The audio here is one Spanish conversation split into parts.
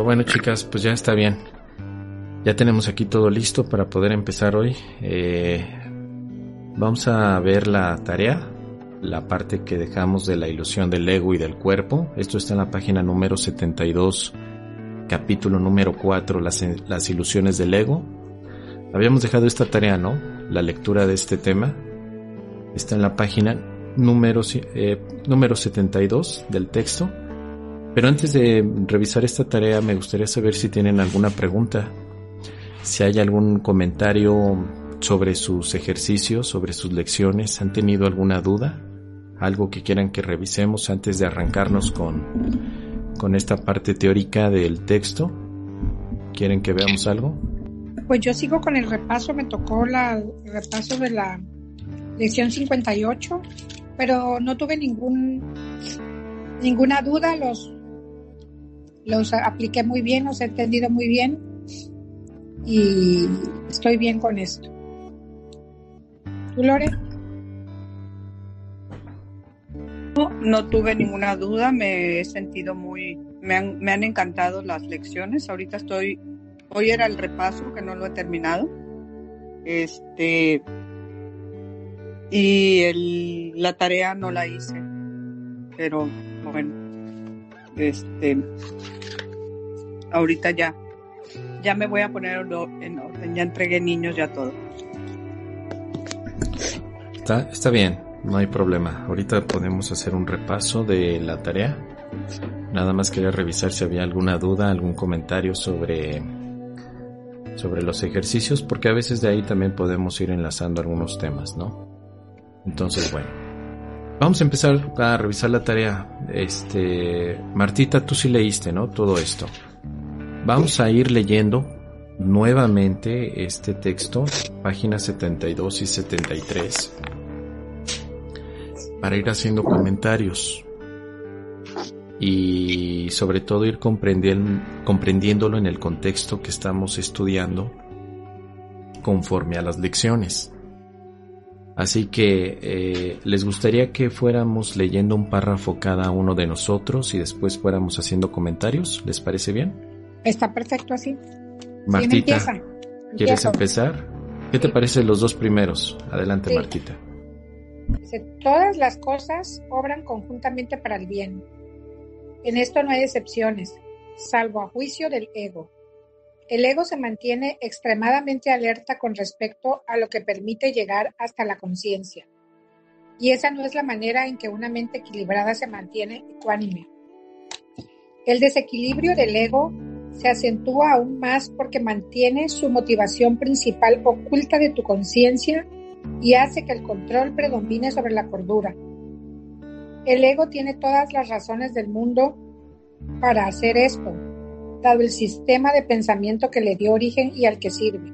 Bueno, chicas, pues ya está bien. Ya tenemos aquí todo listo para poder empezar hoy. Vamos a ver la tarea, la parte que dejamos de la ilusión del ego y del cuerpo. Esto está en la página número 72, capítulo número 4, las ilusiones del ego. Habíamos dejado esta tarea, ¿no? La lectura de este tema está en la página número 72 del texto. Pero antes de revisar esta tarea me gustaría saber si tienen alguna pregunta, si hay algún comentario sobre sus ejercicios, sobre sus lecciones. ¿Han tenido alguna duda? ¿Algo que quieran que revisemos antes de arrancarnos con esta parte teórica del texto? ¿Quieren que veamos algo? Pues yo sigo con el repaso, me tocó el repaso de la lección 58, pero no tuve ninguna duda, los apliqué muy bien, los he entendido muy bien y estoy bien con esto. ¿Tú, Lore? No tuve ninguna duda, me he sentido me han encantado las lecciones. Hoy era el repaso, que no lo he terminado. Y la tarea no la hice, pero bueno, ahorita ya me voy a poner en orden, ya entregué niños, ya todo. Está bien, no hay problema. Ahorita podemos hacer un repaso de la tarea. Nada más quería revisar si había alguna duda, algún comentario sobre los ejercicios, porque a veces de ahí también podemos ir enlazando algunos temas, ¿no? Entonces, bueno, vamos a empezar a revisar la tarea. Martita, tú sí leíste, ¿no? Todo esto. Vamos a ir leyendo nuevamente este texto, páginas 72 y 73, para ir haciendo comentarios y sobre todo ir comprendiéndolo en el contexto que estamos estudiando conforme a las lecciones. Así que les gustaría que fuéramos leyendo un párrafo cada uno de nosotros y después fuéramos haciendo comentarios. ¿Les parece bien? Está perfecto así. Martita, Sí, ¿quieres empezar? ¿Qué te parecen los dos primeros? Adelante, sí. Martita. Dice, todas las cosas obran conjuntamente para el bien. En esto no hay excepciones, salvo a juicio del ego. El ego se mantiene extremadamente alerta con respecto a lo que permite llegar hasta la conciencia. Y esa no es la manera en que una mente equilibrada se mantiene ecuánime. El desequilibrio del ego se acentúa aún más porque mantiene su motivación principal oculta de tu conciencia y hace que el control predomine sobre la cordura. El ego tiene todas las razones del mundo para hacer esto, dado el sistema de pensamiento que le dio origen y al que sirve.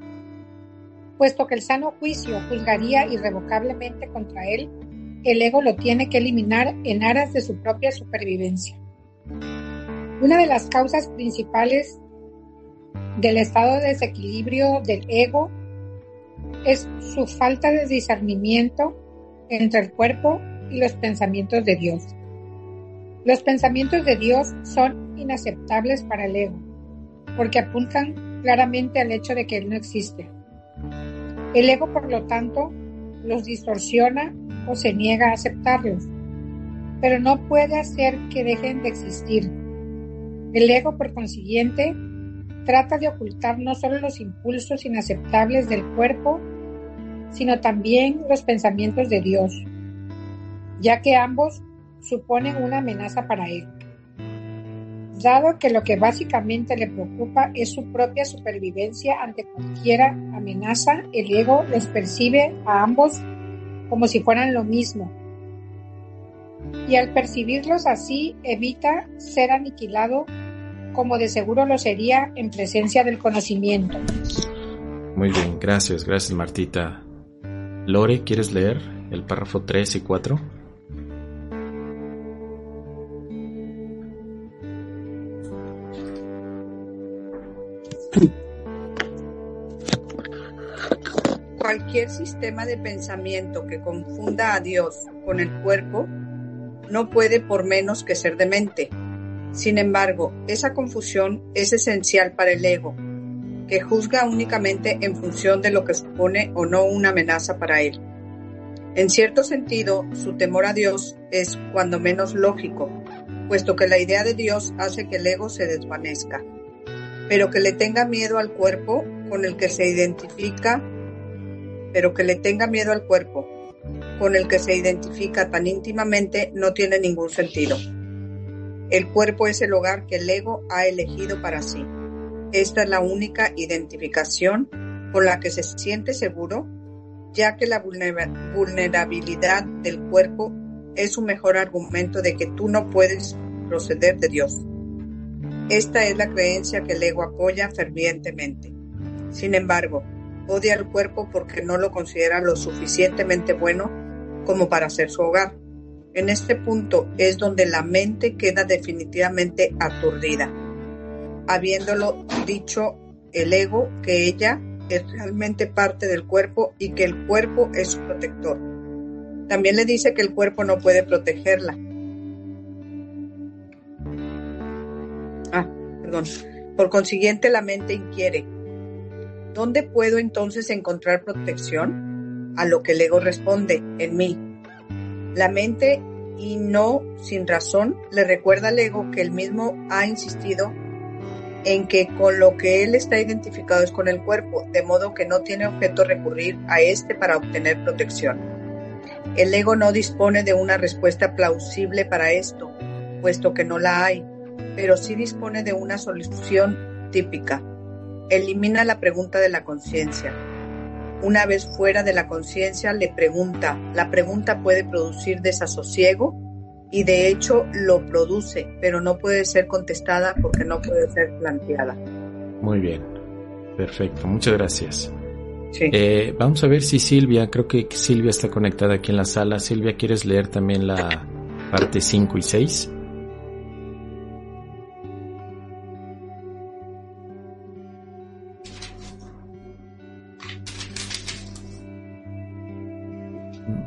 Puesto que el sano juicio juzgaría irrevocablemente contra él, el ego lo tiene que eliminar en aras de su propia supervivencia. Una de las causas principales del estado de desequilibrio del ego es su falta de discernimiento entre el cuerpo y los pensamientos de Dios. Los pensamientos de Dios son inaceptables para el ego, porque apuntan claramente al hecho de que Él no existe. El ego, por lo tanto, los distorsiona o se niega a aceptarlos, pero no puede hacer que dejen de existir. El ego, por consiguiente, trata de ocultar no solo los impulsos inaceptables del cuerpo, sino también los pensamientos de Dios, ya que ambos suponen una amenaza para él. Dado que lo que básicamente le preocupa es su propia supervivencia ante cualquier amenaza, el ego los percibe a ambos como si fueran lo mismo. Y al percibirlos así, evita ser aniquilado como de seguro lo sería en presencia del conocimiento. Muy bien, gracias Martita. Lore, ¿quieres leer el párrafo 3 y 4? Cualquier sistema de pensamiento que confunda a Dios con el cuerpo no puede por menos que ser demente. Sin embargo, esa confusión es esencial para el ego, que juzga únicamente en función de lo que supone o no una amenaza para él. En cierto sentido, su temor a Dios es cuando menos lógico, puesto que la idea de Dios hace que el ego se desvanezca. Pero que le tenga miedo al cuerpo con el que se identifica tan íntimamente no tiene ningún sentido. El cuerpo es el hogar que el ego ha elegido para sí. Esta es la única identificación con la que se siente seguro, ya que la vulnerabilidad del cuerpo es un mejor argumento de que tú no puedes proceder de Dios. Esta es la creencia que el ego apoya fervientemente. Sin embargo, odia al cuerpo porque no lo considera lo suficientemente bueno como para ser su hogar. En este punto es donde la mente queda definitivamente aturdida, habiéndolo dicho el ego que ella es realmente parte del cuerpo y que el cuerpo es su protector. También le dice que el cuerpo no puede protegerla. Por consiguiente, la mente inquiere: ¿dónde puedo entonces encontrar protección? A lo que el ego responde: en mí. La mente, y no sin razón, le recuerda al ego que él mismo ha insistido en que con lo que él está identificado es con el cuerpo, de modo que no tiene objeto recurrir a este para obtener protección. El ego no dispone de una respuesta plausible para esto, puesto que no la hay, pero sí dispone de una solución típica. Elimina la pregunta de la conciencia. Una vez fuera de la conciencia, la pregunta puede producir desasosiego, y de hecho lo produce, pero no puede ser contestada porque no puede ser planteada. Muy bien, perfecto, muchas gracias. Sí. Vamos a ver si Silvia, creo que Silvia está conectada aquí en la sala. Silvia, ¿quieres leer también la parte 5 y 6?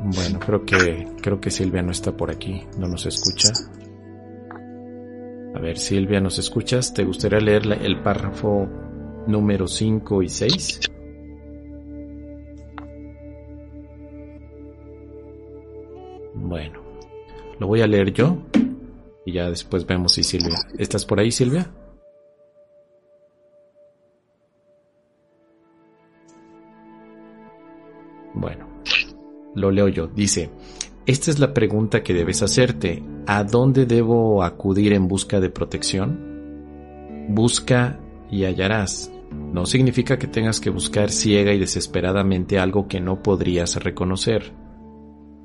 Bueno, creo que Silvia no está por aquí, no nos escucha. A ver, Silvia, ¿nos escuchas? ¿Te gustaría leer el párrafo número 5 y 6? Bueno, lo voy a leer yo y ya después vemos si Silvia... ¿Estás por ahí, Silvia? Bueno, lo leo yo. Dice: esta es la pregunta que debes hacerte. ¿A dónde debo acudir en busca de protección? Busca y hallarás. No significa que tengas que buscar ciega y desesperadamente algo que no podrías reconocer.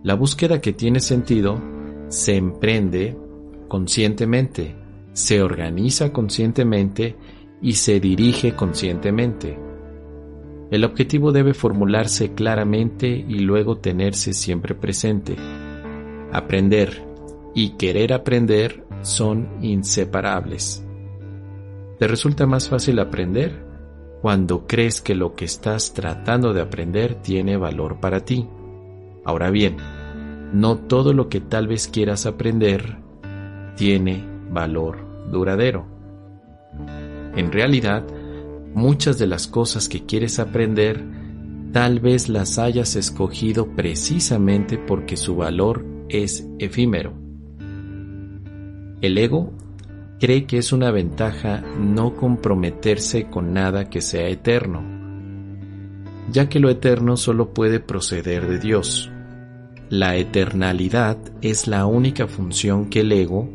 La búsqueda que tiene sentido se emprende conscientemente, se organiza conscientemente y se dirige conscientemente. El objetivo debe formularse claramente y luego tenerse siempre presente. Aprender y querer aprender son inseparables. ¿Te resulta más fácil aprender cuando crees que lo que estás tratando de aprender tiene valor para ti? Ahora bien, no todo lo que tal vez quieras aprender tiene valor duradero. En realidad, muchas de las cosas que quieres aprender tal vez las hayas escogido precisamente porque su valor es efímero. El ego cree que es una ventaja no comprometerse con nada que sea eterno, ya que lo eterno solo puede proceder de Dios. La eternalidad es la única función que el ego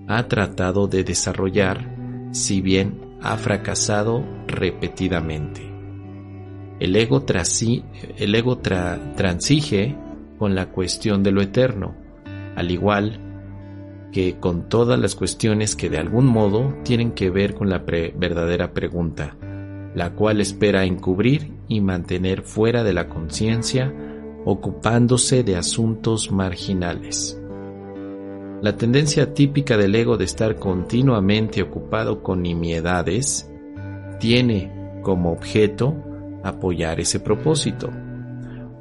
ha tratado de desarrollar, si bien ha fracasado repetidamente. El ego transige con la cuestión de lo eterno, al igual que con todas las cuestiones que de algún modo tienen que ver con la verdadera pregunta, la cual espera encubrir y mantener fuera de la conciencia, ocupándose de asuntos marginales. La tendencia típica del ego de estar continuamente ocupado con nimiedades tiene como objeto apoyar ese propósito.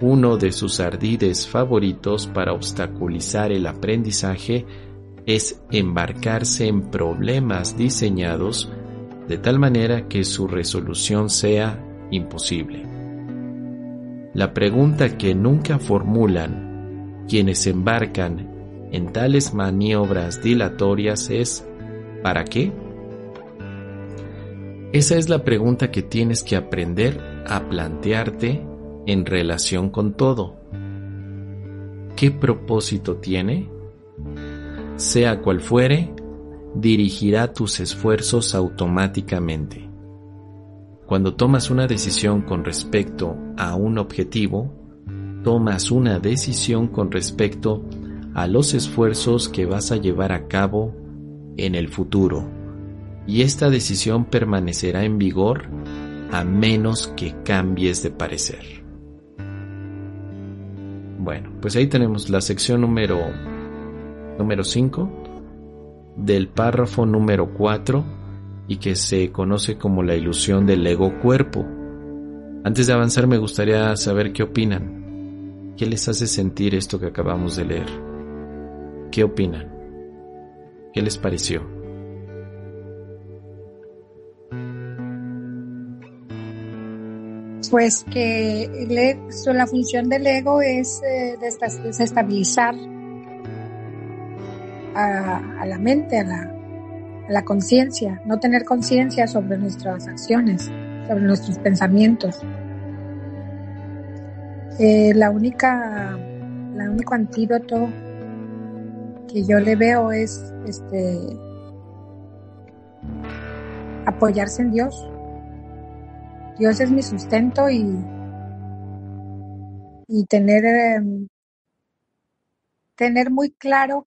Uno de sus ardides favoritos para obstaculizar el aprendizaje es embarcarse en problemas diseñados de tal manera que su resolución sea imposible. La pregunta que nunca formulan quienes se embarcan en tales maniobras dilatorias es ¿para qué? Esa es la pregunta que tienes que aprender a plantearte en relación con todo. ¿Qué propósito tiene? Sea cual fuere, dirigirá tus esfuerzos automáticamente. Cuando tomas una decisión con respecto a un objetivo, tomas una decisión con respecto a los esfuerzos que vas a llevar a cabo en el futuro, y esta decisión permanecerá en vigor a menos que cambies de parecer. Bueno, pues ahí tenemos la sección número 5 del párrafo número 4 y que se conoce como la ilusión del ego-cuerpo. Antes de avanzar me gustaría saber qué opinan. ¿Qué les hace sentir esto que acabamos de leer? ¿Qué opinan? ¿Qué les pareció? Pues que la función del ego es desestabilizar a la mente, a la conciencia, no tener conciencia sobre nuestras acciones, sobre nuestros pensamientos. El único antídoto que yo le veo es apoyarse en Dios. Dios es mi sustento y tener muy claro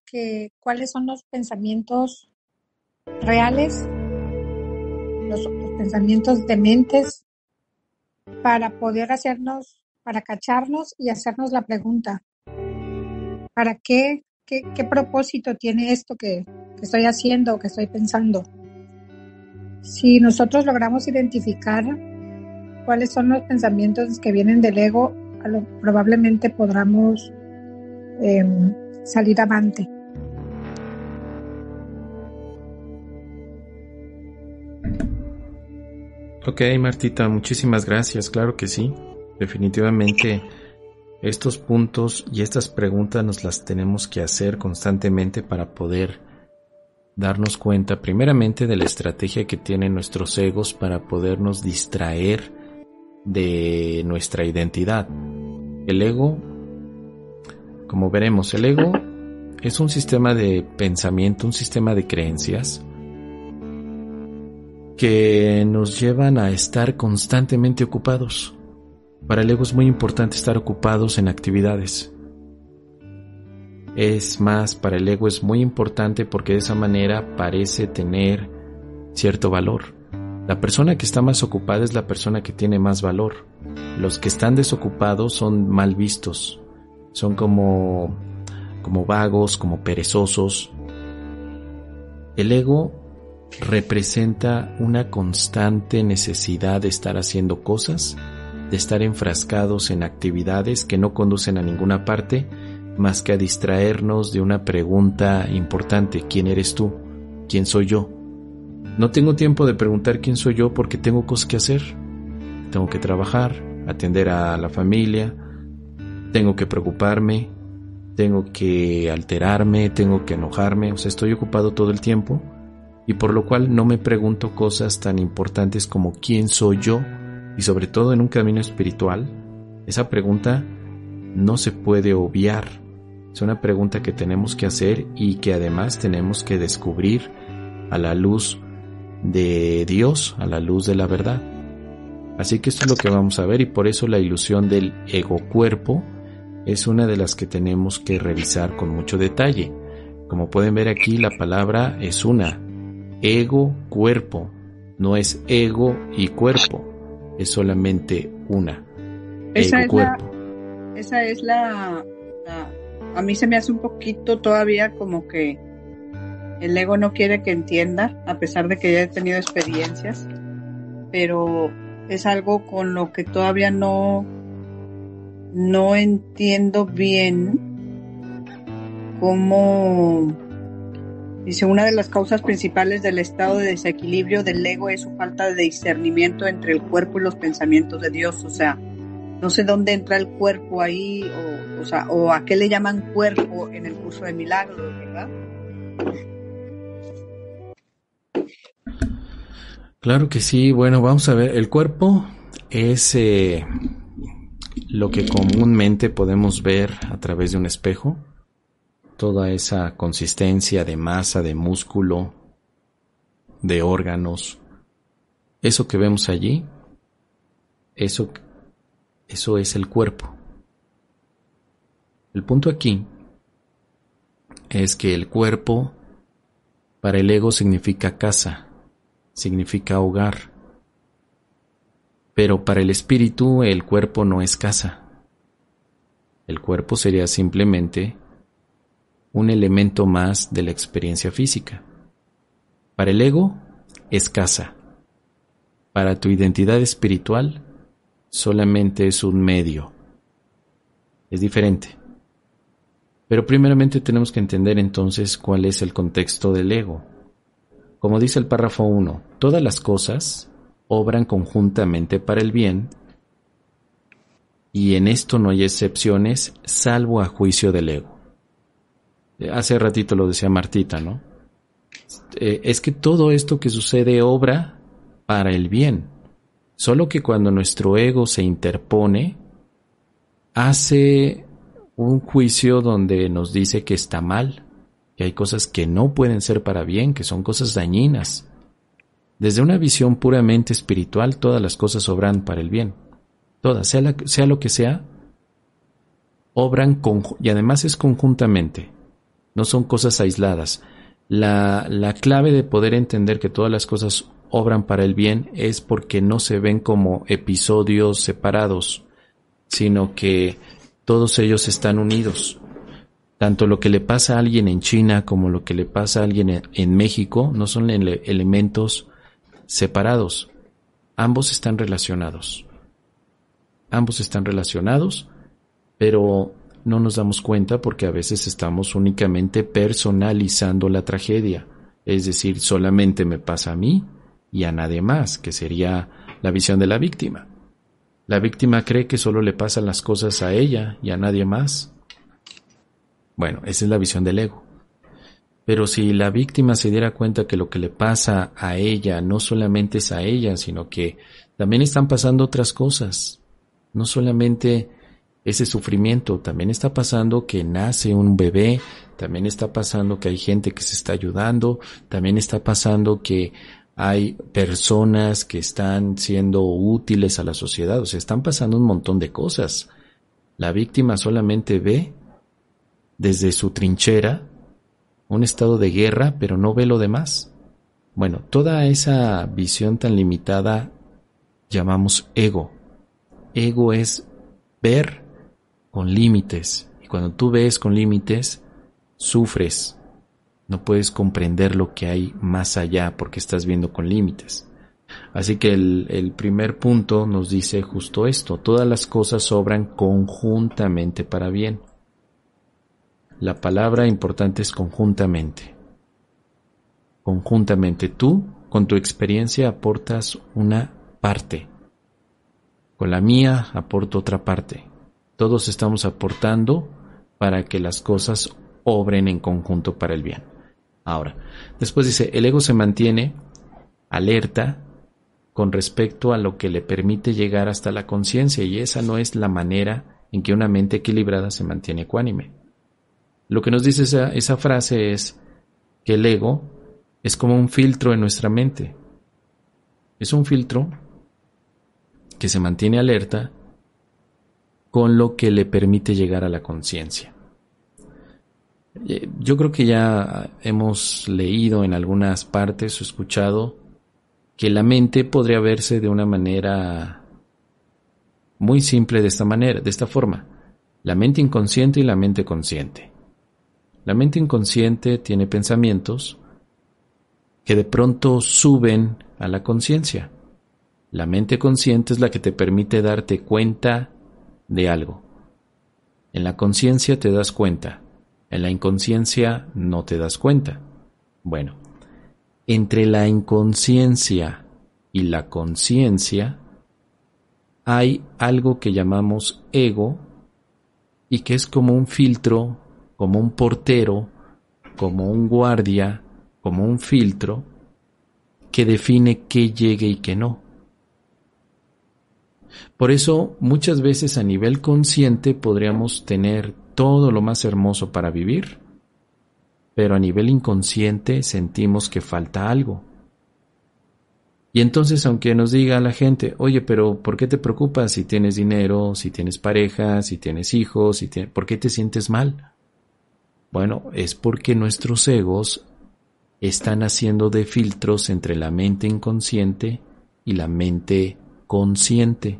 cuáles son los pensamientos reales, los pensamientos dementes, para poder para cacharnos y hacernos la pregunta: ¿para qué propósito tiene esto que estoy haciendo, que estoy pensando? Si nosotros logramos identificar cuáles son los pensamientos que vienen del ego, probablemente podamos salir avante. Ok, Martita, muchísimas gracias. Claro que sí. Definitivamente estos puntos y estas preguntas nos las tenemos que hacer constantemente para poder darnos cuenta primeramente de la estrategia que tienen nuestros egos para podernos distraer de nuestra identidad. El ego, como veremos, el ego es un sistema de pensamiento, un sistema de creencias que nos llevan a estar constantemente ocupados. Para el ego es muy importante estar ocupados en actividades. Es más, para el ego es muy importante porque de esa manera parece tener cierto valor. La persona que está más ocupada es la persona que tiene más valor. Los que están desocupados son mal vistos. Son como vagos, como perezosos. El ego representa una constante necesidad de estar haciendo cosas, de estar enfrascados en actividades que no conducen a ninguna parte más que a distraernos de una pregunta importante: ¿quién eres tú? ¿Quién soy yo? No tengo tiempo de preguntar quién soy yo porque tengo cosas que hacer. Tengo que trabajar, atender a la familia, tengo que preocuparme, tengo que alterarme, tengo que enojarme. O sea, estoy ocupado todo el tiempo y por lo cual no me pregunto cosas tan importantes como quién soy yo. Y sobre todo en un camino espiritual, esa pregunta no se puede obviar. Es una pregunta que tenemos que hacer y que además tenemos que descubrir a la luz de Dios, a la luz de la verdad. Así que esto es lo que vamos a ver, y por eso la ilusión del ego-cuerpo es una de las que tenemos que revisar con mucho detalle. Como pueden ver aquí, la palabra es una: ego-cuerpo. No es ego y cuerpo, es solamente una. Ego-cuerpo. A mí se me hace un poquito todavía como que el ego no quiere que entienda, a pesar de que ya he tenido experiencias, pero es algo con lo que todavía no entiendo bien cómo Dice, una de las causas principales del estado de desequilibrio del ego es su falta de discernimiento entre el cuerpo y los pensamientos de Dios. O sea, no sé dónde entra el cuerpo ahí, o a qué le llaman cuerpo en el curso de milagros, ¿verdad? Claro que sí. Bueno, vamos a ver. El cuerpo es lo que comúnmente podemos ver a través de un espejo. Toda esa consistencia de masa, de músculo, de órganos. Eso que vemos allí, eso es el cuerpo. El punto aquí es que el cuerpo para el ego significa casa, significa hogar. Pero para el espíritu el cuerpo no es casa. El cuerpo sería simplemente un elemento más de la experiencia física. Para el ego es casa. Para tu identidad espiritual solamente es un medio. Es diferente. Pero primeramente tenemos que entender entonces cuál es el contexto del ego. Como dice el párrafo 1, todas las cosas obran conjuntamente para el bien, y en esto no hay excepciones, salvo a juicio del ego. Hace ratito lo decía Martita, ¿no? Es que todo esto que sucede obra para el bien, solo que cuando nuestro ego se interpone, hace un juicio donde nos dice que está mal, que hay cosas que no pueden ser para bien, que son cosas dañinas. Desde una visión puramente espiritual, todas las cosas obran para el bien. Todas, sea lo que sea, obran y además es conjuntamente. No son cosas aisladas. La clave de poder entender que todas las cosas obran para el bien es porque no se ven como episodios separados, sino que todos ellos están unidos. Tanto lo que le pasa a alguien en China como lo que le pasa a alguien en México no son elementos separados. Ambos están relacionados. Ambos están relacionados, pero no nos damos cuenta porque a veces estamos únicamente personalizando la tragedia. Es decir, solamente me pasa a mí y a nadie más, que sería la visión de la víctima. La víctima cree que solo le pasan las cosas a ella y a nadie más. Bueno, esa es la visión del ego. Pero si la víctima se diera cuenta que lo que le pasa a ella no solamente es a ella, sino que también están pasando otras cosas. No solamente ese sufrimiento, también está pasando que nace un bebé, también está pasando que hay gente que se está ayudando, también está pasando que hay personas que están siendo útiles a la sociedad. O sea, están pasando un montón de cosas. La víctima solamente ve desde su trinchera un estado de guerra, pero no ve lo demás. Bueno, toda esa visión tan limitada llamamos ego. Ego es ver con límites. Y cuando tú ves con límites, sufres. No puedes comprender lo que hay más allá porque estás viendo con límites. Así que el primer punto nos dice justo esto. Todas las cosas obran conjuntamente para bien. La palabra importante es conjuntamente. Conjuntamente. Tú, con tu experiencia, aportas una parte. Con la mía, aporto otra parte. Todos estamos aportando para que las cosas obren en conjunto para el bien. Ahora, después dice, el ego se mantiene alerta con respecto a lo que le permite llegar hasta la conciencia, y esa no es la manera en que una mente equilibrada se mantiene ecuánime. Lo que nos dice esa frase es que el ego es como un filtro en nuestra mente. Es un filtro que se mantiene alerta con lo que le permite llegar a la conciencia. Yo creo que ya hemos leído en algunas partes o escuchado que la mente podría verse de una manera muy simple de esta forma. La mente inconsciente y la mente consciente. La mente inconsciente tiene pensamientos que de pronto suben a la conciencia. La mente consciente es la que te permite darte cuenta de algo. En la conciencia te das cuenta, en la inconsciencia no te das cuenta. Bueno, entre la inconsciencia y la conciencia hay algo que llamamos ego y que es como un filtro, como un portero, como un guardia, como un filtro que define qué llegue y qué no. Por eso muchas veces a nivel consciente podríamos tener todo lo más hermoso para vivir, pero a nivel inconsciente sentimos que falta algo. Y entonces, aunque nos diga la gente, oye, pero ¿por qué te preocupas si tienes dinero, si tienes pareja, si tienes hijos, ¿por qué te sientes mal? Bueno, es porque nuestros egos están haciendo de filtros entre la mente inconsciente y la mente consciente.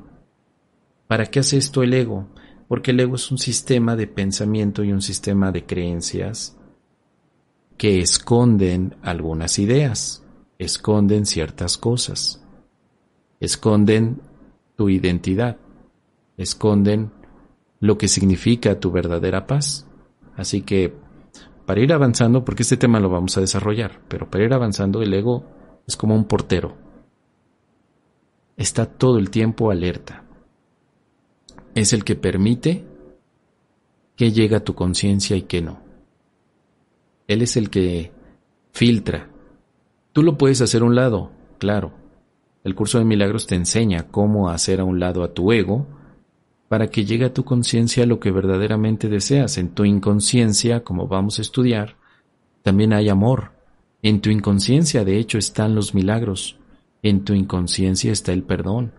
¿Para qué hace esto el ego? Porque el ego es un sistema de pensamiento y un sistema de creencias que esconden algunas ideas. Esconden ciertas cosas, esconden tu identidad, esconden lo que significa tu verdadera paz. Así que, para ir avanzando, porque este tema lo vamos a desarrollar, pero para ir avanzando, el ego es como un portero. Está todo el tiempo alerta. Es el que permite que llegue a tu conciencia y que no. Él es el que filtra. Tú lo puedes hacer a un lado, claro. El curso de milagros te enseña cómo hacer a un lado a tu ego para que llegue a tu conciencia lo que verdaderamente deseas. En tu inconsciencia, como vamos a estudiar, también hay amor. En tu inconsciencia, de hecho, están los milagros. En tu inconsciencia está el perdón.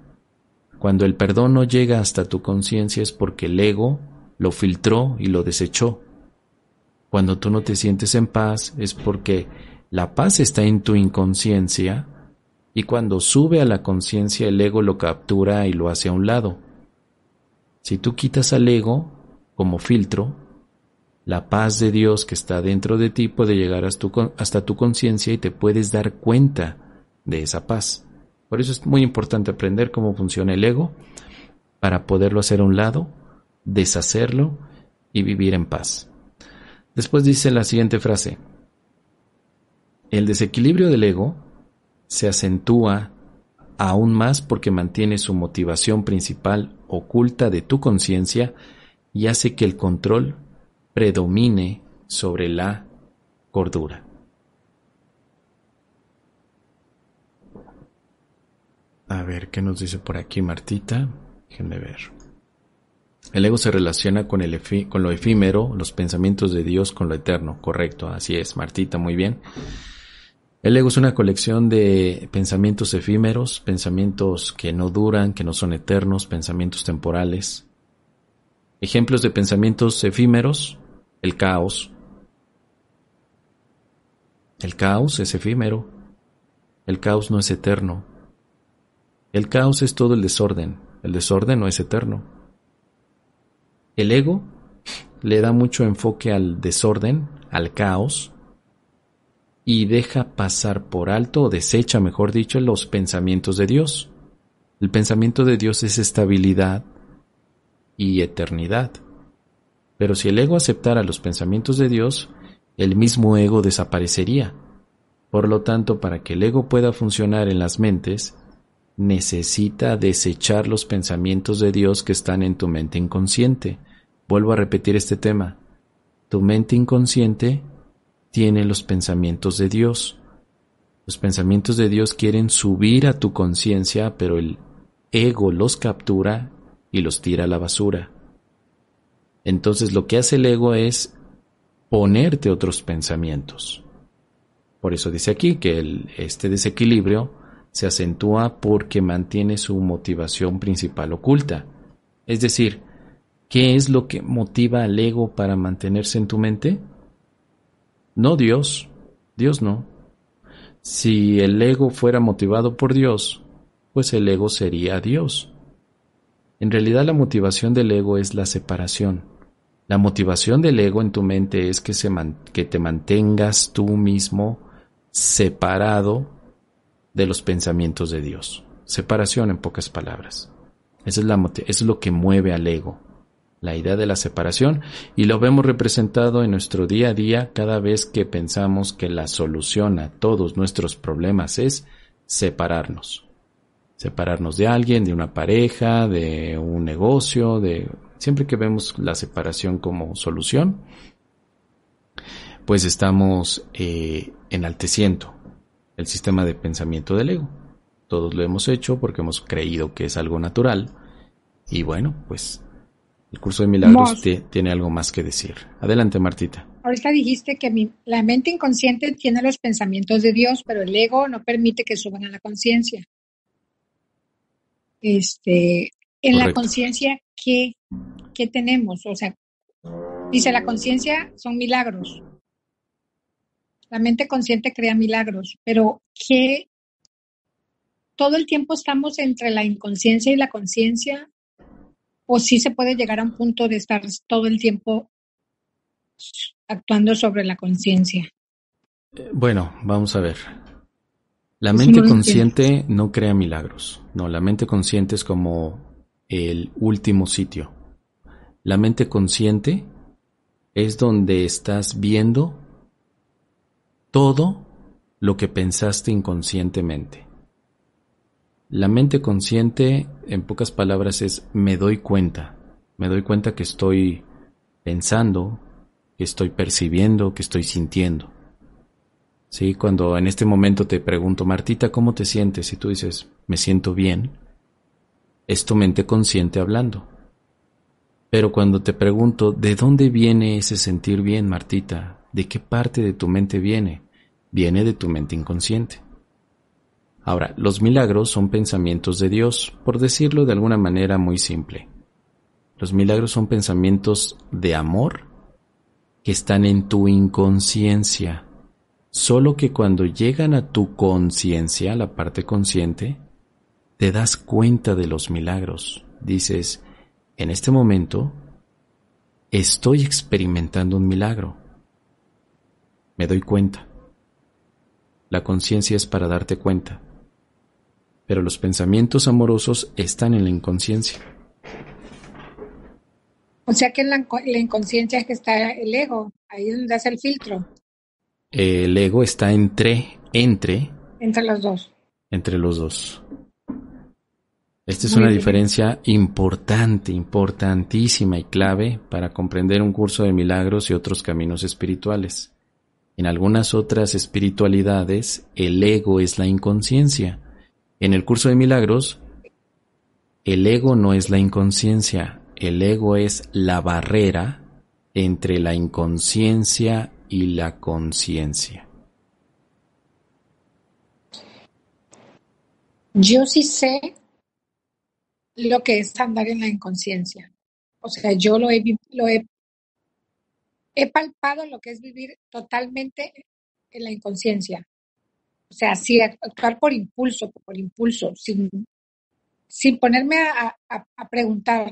Cuando el perdón no llega hasta tu conciencia es porque el ego lo filtró y lo desechó. Cuando tú no te sientes en paz es porque la paz está en tu inconsciencia y cuando sube a la conciencia el ego lo captura y lo hace a un lado. Si tú quitas al ego como filtro, la paz de Dios que está dentro de ti puede llegar hasta tu conciencia y te puedes dar cuenta de esa paz. Por eso es muy importante aprender cómo funciona el ego para poderlo hacer a un lado, deshacerlo y vivir en paz. Después dice la siguiente frase: el desequilibrio del ego se acentúa aún más porque mantiene su motivación principal oculta de tu conciencia y hace que el control predomine sobre la cordura. A ver, ¿qué nos dice por aquí Martita? Déjenme ver. El ego se relaciona con lo efímero, los pensamientos de Dios con lo eterno. Correcto, así es, Martita, muy bien. El ego es una colección de pensamientos efímeros, pensamientos que no duran, que no son eternos, pensamientos temporales. Ejemplos de pensamientos efímeros: el caos. El caos es efímero. El caos no es eterno. El caos es todo el desorden no es eterno. El ego le da mucho enfoque al desorden, al caos, y deja pasar por alto, o desecha, mejor dicho, los pensamientos de Dios. El pensamiento de Dios es estabilidad y eternidad. Pero si el ego aceptara los pensamientos de Dios, el mismo ego desaparecería. Por lo tanto, para que el ego pueda funcionar en las mentes, necesita desechar los pensamientos de Dios que están en tu mente inconsciente. Vuelvo a repetir este tema. Tu mente inconsciente tiene los pensamientos de Dios. Los pensamientos de Dios quieren subir a tu conciencia, pero el ego los captura y los tira a la basura. Entonces lo que hace el ego es ponerte otros pensamientos. Por eso dice aquí que este desequilibrio se acentúa porque mantiene su motivación principal oculta. Es decir, ¿qué es lo que motiva al ego para mantenerse en tu mente? No Dios. Dios no. Si el ego fuera motivado por Dios, pues el ego sería Dios. En realidad la motivación del ego es la separación. La motivación del ego en tu mente es que te mantengas tú mismo separado de los pensamientos de Dios. Separación, en pocas palabras. Eso es lo que mueve al ego. la idea de la separación, y lo vemos representado en nuestro día a día cada vez que pensamos que la solución a todos nuestros problemas es separarnos. Separarnos de alguien, de una pareja, de un negocio, siempre que vemos la separación como solución, pues estamos enalteciendo el sistema de pensamiento del ego. Todos lo hemos hecho porque hemos creído que es algo natural. Y bueno, pues el curso de milagros tiene algo más que decir. Adelante, Martita. Ahorita dijiste que la mente inconsciente tiene los pensamientos de Dios, pero el ego no permite que suban a la conciencia. En Correcto. La conciencia, ¿qué tenemos? O sea, dice la conciencia son milagros. La mente consciente crea milagros, pero ¿qué? ¿Todo el tiempo estamos entre la inconsciencia y la conciencia? ¿O sí se puede llegar a un punto de estar todo el tiempo actuando sobre la conciencia? Bueno, vamos a ver. La mente consciente no crea milagros. No, la mente consciente es como el último sitio. La mente consciente es donde estás viendo todo lo que pensaste inconscientemente. La mente consciente, en pocas palabras, es me doy cuenta. Me doy cuenta que estoy pensando, que estoy percibiendo, que estoy sintiendo. Sí, cuando en este momento te pregunto, Martita, ¿cómo te sientes? Y tú dices, me siento bien, es tu mente consciente hablando. Pero cuando te pregunto, ¿de dónde viene ese sentir bien, Martita? ¿De qué parte de tu mente viene? Viene de tu mente inconsciente. Ahora, los milagros son pensamientos de Dios, por decirlo de alguna manera muy simple. Los milagros son pensamientos de amor que están en tu inconsciencia. Solo que cuando llegan a tu conciencia, la parte consciente, te das cuenta de los milagros. Dices, en este momento estoy experimentando un milagro. Me doy cuenta. La conciencia es para darte cuenta. Pero los pensamientos amorosos están en la inconsciencia. O sea que en la inconsciencia es que está el ego, ahí es donde hace el filtro. El ego está entre los dos. Entre los dos. Esta es una diferencia importante, importantísima y clave para comprender un curso de milagros y otros caminos espirituales. En algunas otras espiritualidades, el ego es la inconsciencia. En el curso de milagros, el ego no es la inconsciencia, el ego es la barrera entre la inconsciencia y la conciencia. Yo sí sé lo que es andar en la inconsciencia. O sea, yo he palpado lo que es vivir totalmente en la inconsciencia. O sea, sí, actuar por impulso, sin ponerme a preguntar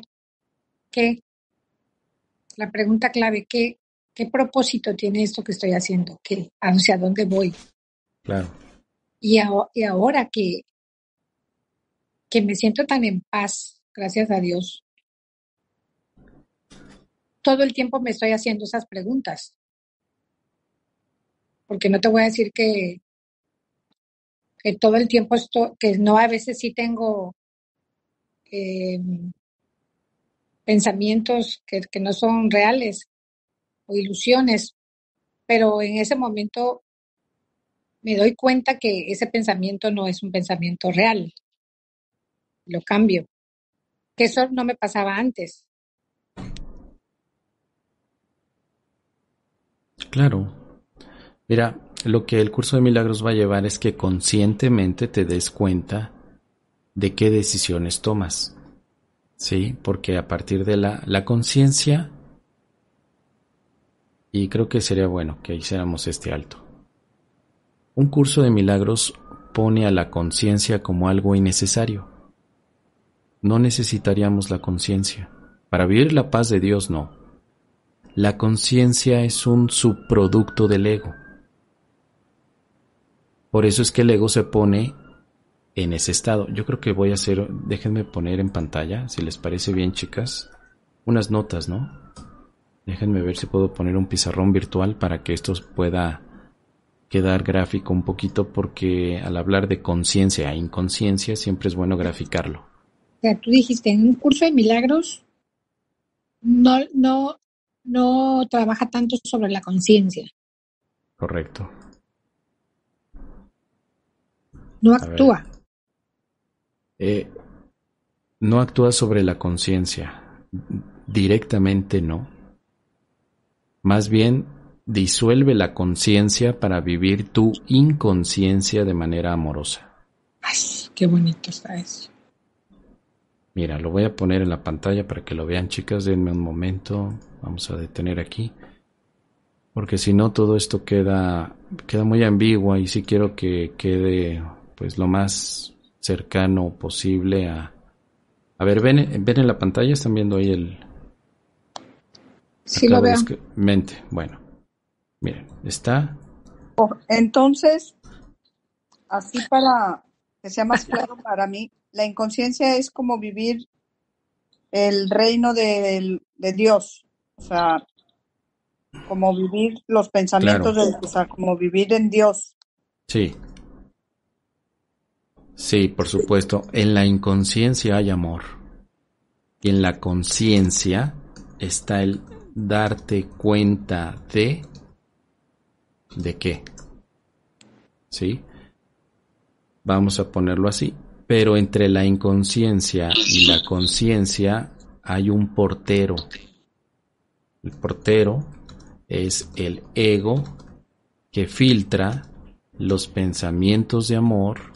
la pregunta clave, ¿qué propósito tiene esto que estoy haciendo? ¿Hacia dónde voy? Claro. Y ahora que me siento tan en paz, gracias a Dios, todo el tiempo me estoy haciendo esas preguntas. Porque no te voy a decir que todo el tiempo que no, a veces sí tengo pensamientos que no son reales o ilusiones, pero en ese momento me doy cuenta que ese pensamiento no es un pensamiento real. Lo cambio. Que eso no me pasaba antes. Claro. Mira, lo que el curso de milagros va a llevar es que conscientemente te des cuenta de qué decisiones tomas. Sí, porque a partir de la conciencia, y creo que sería bueno que hiciéramos este alto. Un curso de milagros pone a la conciencia como algo innecesario. No necesitaríamos la conciencia. Para vivir la paz de Dios, no. La conciencia es un subproducto del ego. Por eso es que el ego se pone en ese estado. Yo creo que voy a hacer, déjenme poner en pantalla, si les parece bien, chicas, unas notas, ¿no? Déjenme ver si puedo poner un pizarrón virtual para que esto pueda quedar gráfico un poquito, porque al hablar de conciencia e inconsciencia siempre es bueno graficarlo. O sea, tú dijiste, en un curso de milagros no trabaja tanto sobre la conciencia. Correcto. No actúa. No actúa sobre la conciencia. Directamente no. Más bien disuelve la conciencia para vivir tu inconsciencia de manera amorosa. Ay, qué bonito está eso. Mira, lo voy a poner en la pantalla para que lo vean, chicas. Denme un momento. Vamos a detener aquí. Porque si no, todo esto queda muy ambiguo, y sí quiero que quede pues lo más cercano posible a... A ver, ven en la pantalla, están viendo ahí el... Sí, lo veo. Bueno, miren, está... Entonces, así para que sea más claro para mí, la inconsciencia es como vivir el reino de Dios, o sea, como vivir los pensamientos, Claro. o sea, como vivir en Dios. Sí. Sí, por supuesto. En la inconsciencia hay amor. Y en la conciencia está el darte cuenta de qué. ¿Sí? Vamos a ponerlo así. Pero entre la inconsciencia y la conciencia hay un portero. El portero es el ego que filtra los pensamientos de amor,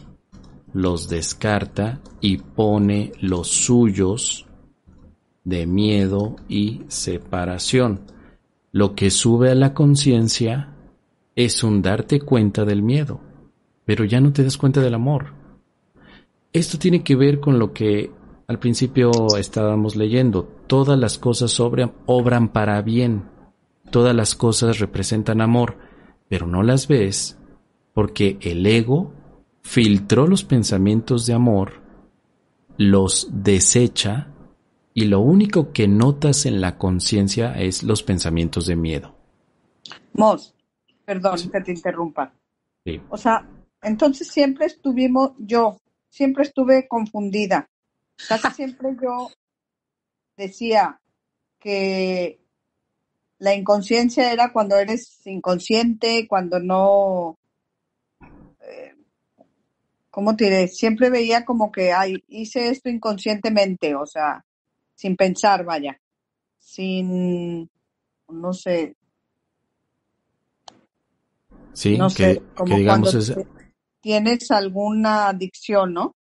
los descarta y pone los suyos de miedo y separación. Lo que sube a la conciencia es un darte cuenta del miedo, pero ya no te das cuenta del amor. Esto tiene que ver con lo que al principio estábamos leyendo. Todas las cosas obran para bien. Todas las cosas representan amor, pero no las ves porque el ego filtró los pensamientos de amor, los desecha, y lo único que notas en la conciencia es los pensamientos de miedo. Mos, perdón Sí. que te interrumpa. Sí. O sea, entonces siempre estuve confundida. Casi siempre yo decía que la inconsciencia era cuando eres inconsciente, cuando no, ¿cómo te diré? Siempre veía como que, ay, hice esto inconscientemente, o sea, sin pensar, vaya, no sé, Sí, no sé, como que digamos cuando tienes alguna adicción, ¿no?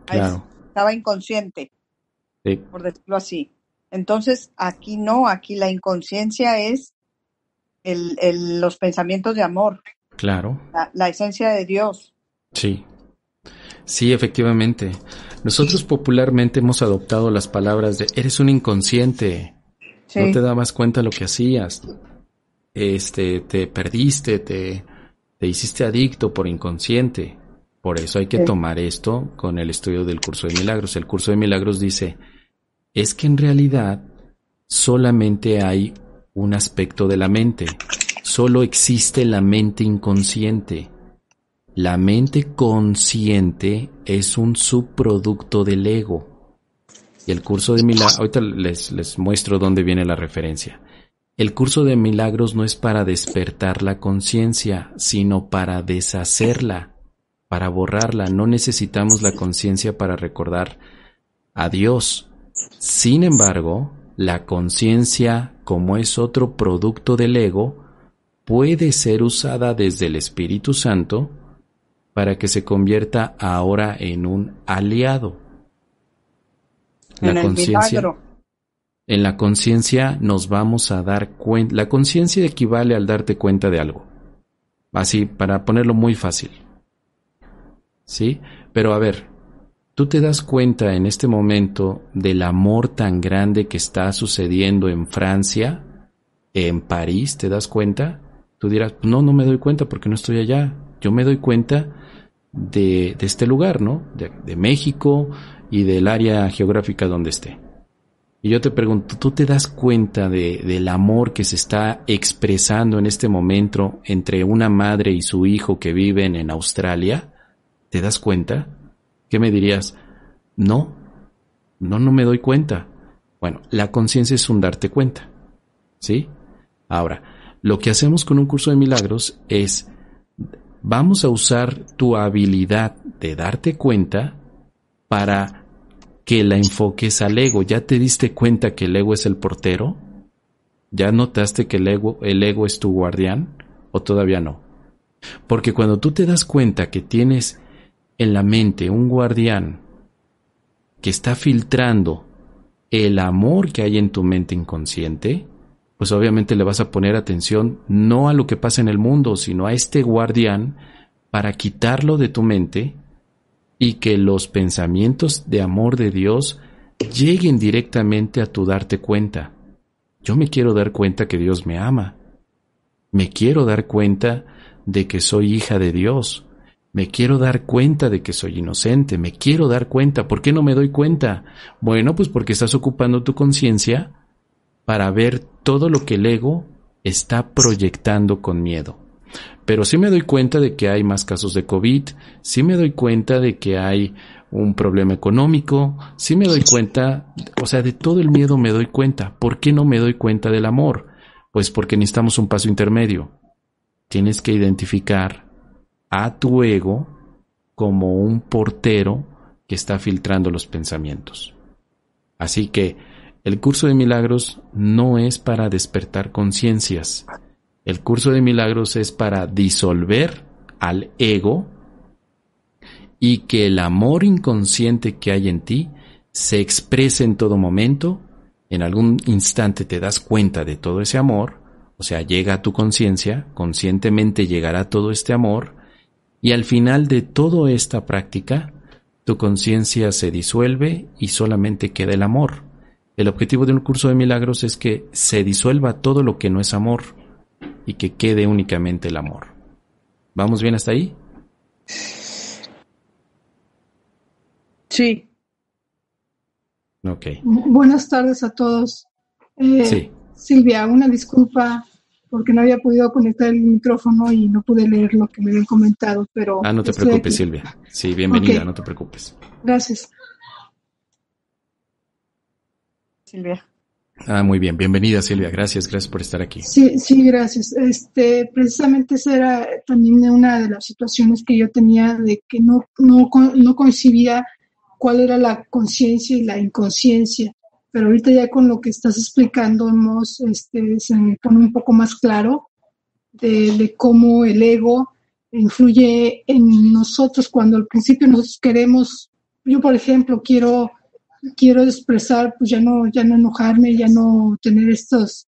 claro. Estaba inconsciente, Sí, por decirlo así. Entonces, aquí no, aquí la inconsciencia es los pensamientos de amor, claro. la esencia de Dios. Sí. Sí, efectivamente. Nosotros popularmente hemos adoptado las palabras de eres un inconsciente. Sí. No te dabas cuenta de lo que hacías. Te perdiste, te hiciste adicto por inconsciente. Por eso hay que Sí. tomar esto con el estudio del curso de milagros. El curso de milagros dice, es que en realidad solamente hay un aspecto de la mente. Solo existe la mente inconsciente. La mente consciente es un subproducto del ego. Y el curso de milagros, ahorita les muestro dónde viene la referencia. El curso de milagros no es para despertar la conciencia, sino para deshacerla, para borrarla. No necesitamos la conciencia para recordar a Dios. Sin embargo, la conciencia, como es otro producto del ego, puede ser usada desde el Espíritu Santo para que se convierta ahora en un aliado. En el milagro. En la conciencia nos vamos a dar cuenta. La conciencia equivale al darte cuenta de algo. Así, para ponerlo muy fácil. ¿Sí? Pero a ver, tú te das cuenta en este momento del amor tan grande que está sucediendo en Francia, en París, ¿te das cuenta? Tú dirás, no me doy cuenta porque no estoy allá. Yo me doy cuenta de este lugar, ¿no? De México y del área geográfica donde esté. Y yo te pregunto, ¿tú te das cuenta del amor que se está expresando en este momento entre una madre y su hijo que viven en Australia? ¿Te das cuenta? ¿Qué me dirías? No me doy cuenta. Bueno, la conciencia es un darte cuenta, ¿sí? Ahora, lo que hacemos con un curso de milagros es, vamos a usar tu habilidad de darte cuenta para que la enfoques al ego. ¿Ya te diste cuenta que el ego es el portero? ¿Ya notaste que el ego es tu guardián? ¿O todavía no? Porque cuando tú te das cuenta que tienes en la mente un guardián que está filtrando el amor que hay en tu mente inconsciente, pues obviamente le vas a poner atención no a lo que pasa en el mundo, sino a este guardián para quitarlo de tu mente y que los pensamientos de amor de Dios lleguen directamente a tu darte cuenta. Yo me quiero dar cuenta que Dios me ama. Me quiero dar cuenta de que soy hija de Dios. Me quiero dar cuenta de que soy inocente. Me quiero dar cuenta. ¿Por qué no me doy cuenta? Bueno, pues porque estás ocupando tu conciencia para ver todo lo que el ego está proyectando con miedo. Pero sí me doy cuenta de que hay más casos de COVID, sí me doy cuenta de que hay un problema económico, sí me doy cuenta, o sea, de todo el miedo me doy cuenta. ¿Por qué no me doy cuenta del amor? Pues porque necesitamos un paso intermedio. Tienes que identificar a tu ego como un portero que está filtrando los pensamientos. Así que el curso de milagros no es para despertar conciencias. El curso de milagros es para disolver al ego y que el amor inconsciente que hay en ti se exprese en todo momento. En algún instante te das cuenta de todo ese amor, o sea, llega a tu conciencia, conscientemente llegará todo este amor, y al final de toda esta práctica, tu conciencia se disuelve y solamente queda el amor. El objetivo de un curso de milagros es que se disuelva todo lo que no es amor y que quede únicamente el amor. ¿Vamos bien hasta ahí? Sí. Ok. Buenas tardes a todos. Sí. Silvia, una disculpa porque no había podido conectar el micrófono y no pude leer lo que me habían comentado, pero... No te preocupes, Silvia. Sí, bienvenida, okay. No te preocupes. Gracias. Silvia. Muy bien, bienvenida, Silvia. Gracias por estar aquí. Sí, gracias. Precisamente esa era también una de las situaciones que yo tenía de que no concibía cuál era la conciencia y la inconsciencia. Pero ahorita ya con lo que estás explicando se me pone un poco más claro de cómo el ego influye en nosotros cuando al principio nosotros queremos, yo por ejemplo quiero expresar, pues ya no enojarme, ya no tener estas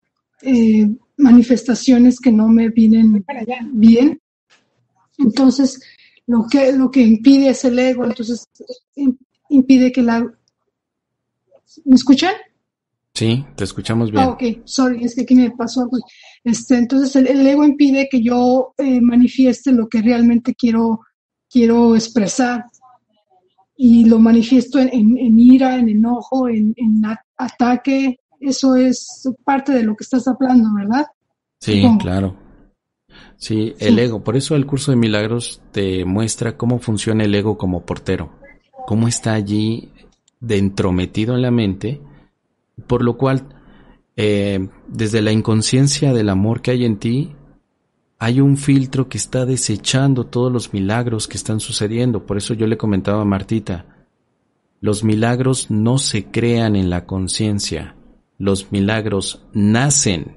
manifestaciones que no me vienen bien. Entonces, lo que impide es el ego, entonces impide que ¿Me escuchan? Sí, te escuchamos bien. Ok, sorry, es que aquí me pasó algo. Entonces, el ego impide que yo manifieste lo que realmente quiero expresar. Y lo manifiesto en ira, en enojo, en ataque. Eso es parte de lo que estás hablando, ¿verdad? Sí, claro. Sí, el ego. Por eso el curso de milagros te muestra cómo funciona el ego como portero. Cómo está allí entrometido en la mente. Por lo cual, desde la inconsciencia del amor que hay en ti, hay un filtro que está desechando todos los milagros que están sucediendo. Por eso yo le comentaba a Martita, los milagros no se crean en la conciencia, los milagros nacen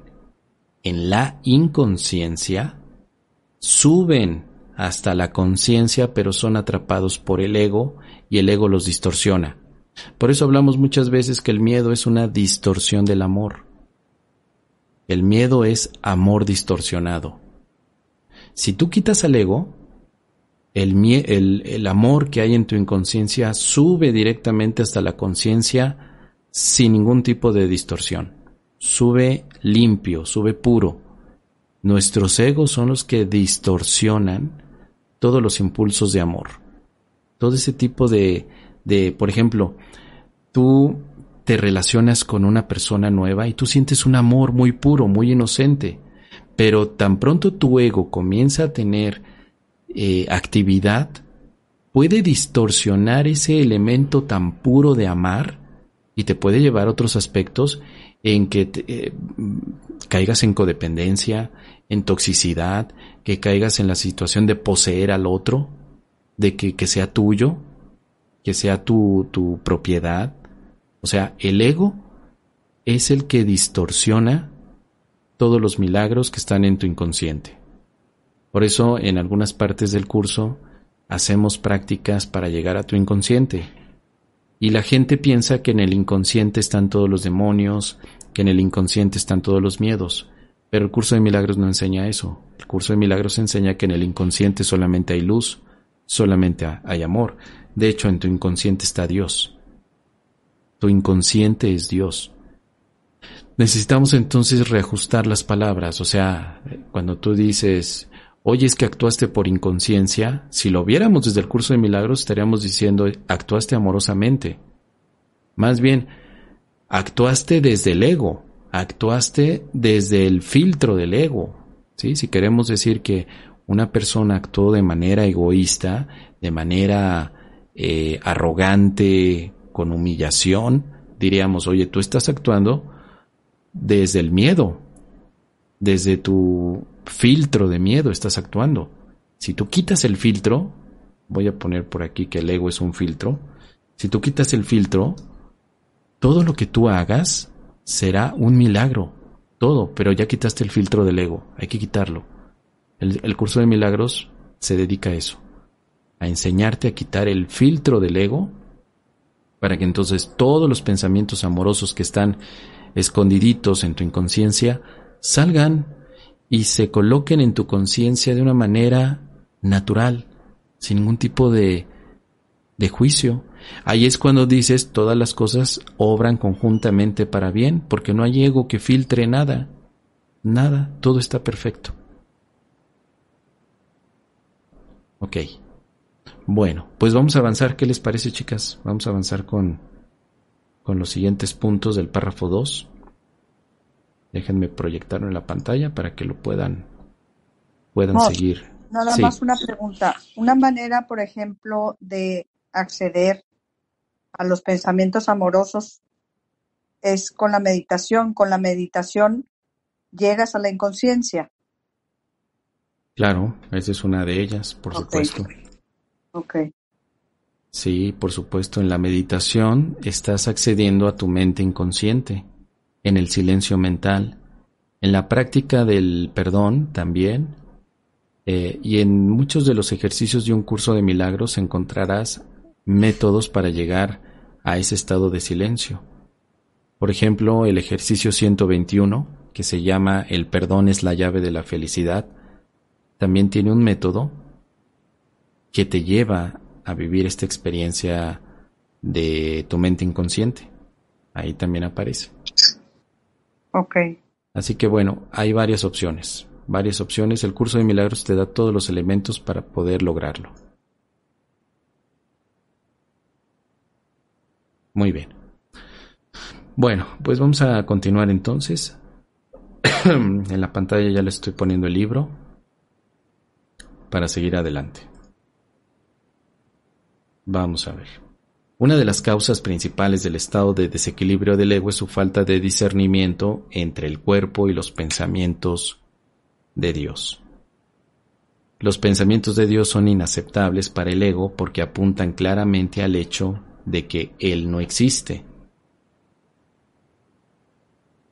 en la inconsciencia, suben hasta la conciencia, pero son atrapados por el ego y el ego los distorsiona. Por eso hablamos muchas veces que el miedo es una distorsión del amor. El miedo es amor distorsionado. Si tú quitas al ego, el amor que hay en tu inconsciencia sube directamente hasta la conciencia sin ningún tipo de distorsión. Sube limpio, sube puro. Nuestros egos son los que distorsionan todos los impulsos de amor. Todo ese tipo de por ejemplo, tú te relacionas con una persona nueva y tú sientes un amor muy puro, muy inocente, pero tan pronto tu ego comienza a tener actividad, puede distorsionar ese elemento tan puro de amar y te puede llevar a otros aspectos en que caigas en codependencia, en toxicidad, que caigas en la situación de poseer al otro, de que sea tuyo, que sea tu propiedad. O sea, el ego es el que distorsiona todos los milagros que están en tu inconsciente. Por eso, en algunas partes del curso, hacemos prácticas para llegar a tu inconsciente. Y la gente piensa que en el inconsciente están todos los demonios, que en el inconsciente están todos los miedos. Pero el curso de milagros no enseña eso. El curso de milagros enseña que en el inconsciente solamente hay luz, solamente hay amor. De hecho, en tu inconsciente está Dios. Tu inconsciente es Dios. Necesitamos entonces reajustar las palabras. O sea, cuando tú dices, oye, es que actuaste por inconsciencia, si lo viéramos desde el curso de milagros estaríamos diciendo, actuaste amorosamente. Más bien, actuaste desde el ego, actuaste desde el filtro del ego. ¿Sí? Si queremos decir que una persona actuó de manera egoísta, de manera arrogante, con humillación, diríamos, oye, tú estás actuando desde el miedo, desde tu filtro de miedo estás actuando. Si tú quitas el filtro, voy a poner por aquí que el ego es un filtro, si tú quitas el filtro, todo lo que tú hagas será un milagro, todo, pero ya quitaste el filtro del ego, hay que quitarlo. El curso de milagros se dedica a eso, a enseñarte a quitar el filtro del ego, para que entonces todos los pensamientos amorosos que están escondiditos en tu inconsciencia salgan y se coloquen en tu conciencia de una manera natural, sin ningún tipo de juicio. Ahí es cuando dices, todas las cosas obran conjuntamente para bien, porque no hay ego que filtre nada, todo está perfecto. Ok. Bueno, pues vamos a avanzar. ¿Qué les parece, chicas? Vamos a avanzar con los siguientes puntos del párrafo 2. Déjenme proyectarlo en la pantalla para que lo puedan seguir. Nada más una pregunta. Una manera, por ejemplo, de acceder a los pensamientos amorosos es con la meditación. Con la meditación llegas a la inconsciencia. Claro, esa es una de ellas, por supuesto. Okay. Sí, por supuesto, en la meditación estás accediendo a tu mente inconsciente, en el silencio mental, en la práctica del perdón también, y en muchos de los ejercicios de un curso de milagros encontrarás métodos para llegar a ese estado de silencio. Por ejemplo, el ejercicio 121, que se llama El perdón es la llave de la felicidad, también tiene un método que te lleva a vivir esta experiencia de tu mente inconsciente. Ahí también aparece. Ok. Así que bueno, hay varias opciones. El curso de milagros te da todos los elementos para poder lograrlo. Muy bien. Bueno, pues vamos a continuar entonces. En la pantalla ya le estoy poniendo el libro para seguir adelante. Vamos a ver. Una de las causas principales del estado de desequilibrio del ego es su falta de discernimiento entre el cuerpo y los pensamientos de Dios. Los pensamientos de Dios son inaceptables para el ego porque apuntan claramente al hecho de que Él no existe.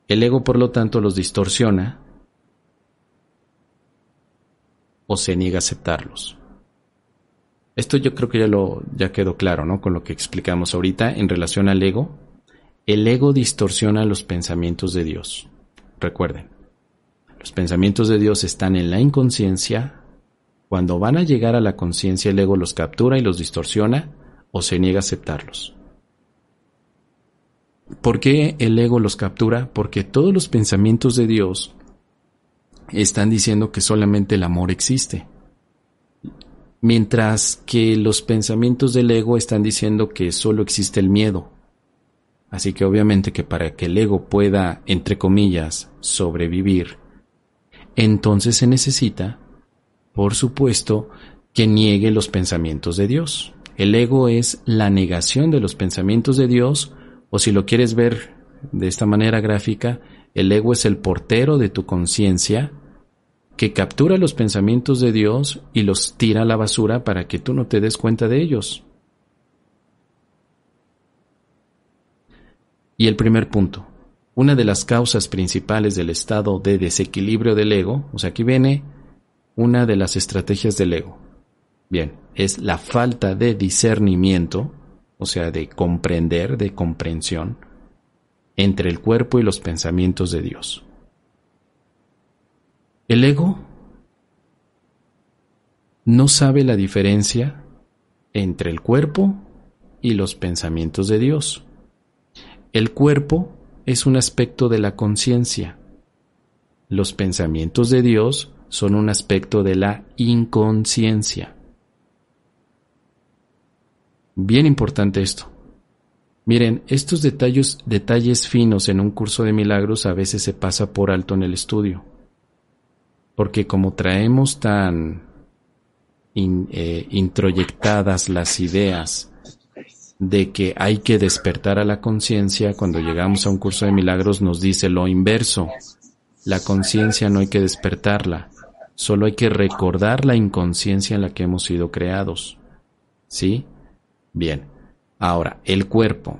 El ego, por lo tanto, los distorsiona o se niega a aceptarlos. Esto yo creo que ya quedó claro, ¿no? Con lo que explicamos ahorita en relación al ego. El ego distorsiona los pensamientos de Dios. Recuerden, los pensamientos de Dios están en la inconsciencia. Cuando van a llegar a la conciencia, el ego los captura y los distorsiona o se niega a aceptarlos. ¿Por qué el ego los captura? Porque todos los pensamientos de Dios están diciendo que solamente el amor existe. Mientras que los pensamientos del ego están diciendo que solo existe el miedo. Así que obviamente que para que el ego pueda, entre comillas, sobrevivir, entonces se necesita, por supuesto, que niegue los pensamientos de Dios. El ego es la negación de los pensamientos de Dios, o si lo quieres ver de esta manera gráfica, el ego es el portero de tu conciencia que captura los pensamientos de Dios y los tira a la basura para que tú no te des cuenta de ellos. Y el primer punto, una de las causas principales del estado de desequilibrio del ego, o sea, aquí viene una de las estrategias del ego. Bien, es la falta de discernimiento, o sea, de comprender, de comprensión, entre el cuerpo y los pensamientos de Dios. El ego no sabe la diferencia entre el cuerpo y los pensamientos de Dios. El cuerpo es un aspecto de la conciencia. Los pensamientos de Dios son un aspecto de la inconsciencia. Bien importante esto. Miren, estos detalles finos en un curso de milagros a veces se pasa por alto en el estudio. Porque como traemos tan introyectadas las ideas de que hay que despertar a la conciencia, cuando llegamos a un curso de milagros nos dice lo inverso. La conciencia no hay que despertarla, solo hay que recordar la inconsciencia en la que hemos sido creados. ¿Sí? Bien. Ahora, el cuerpo.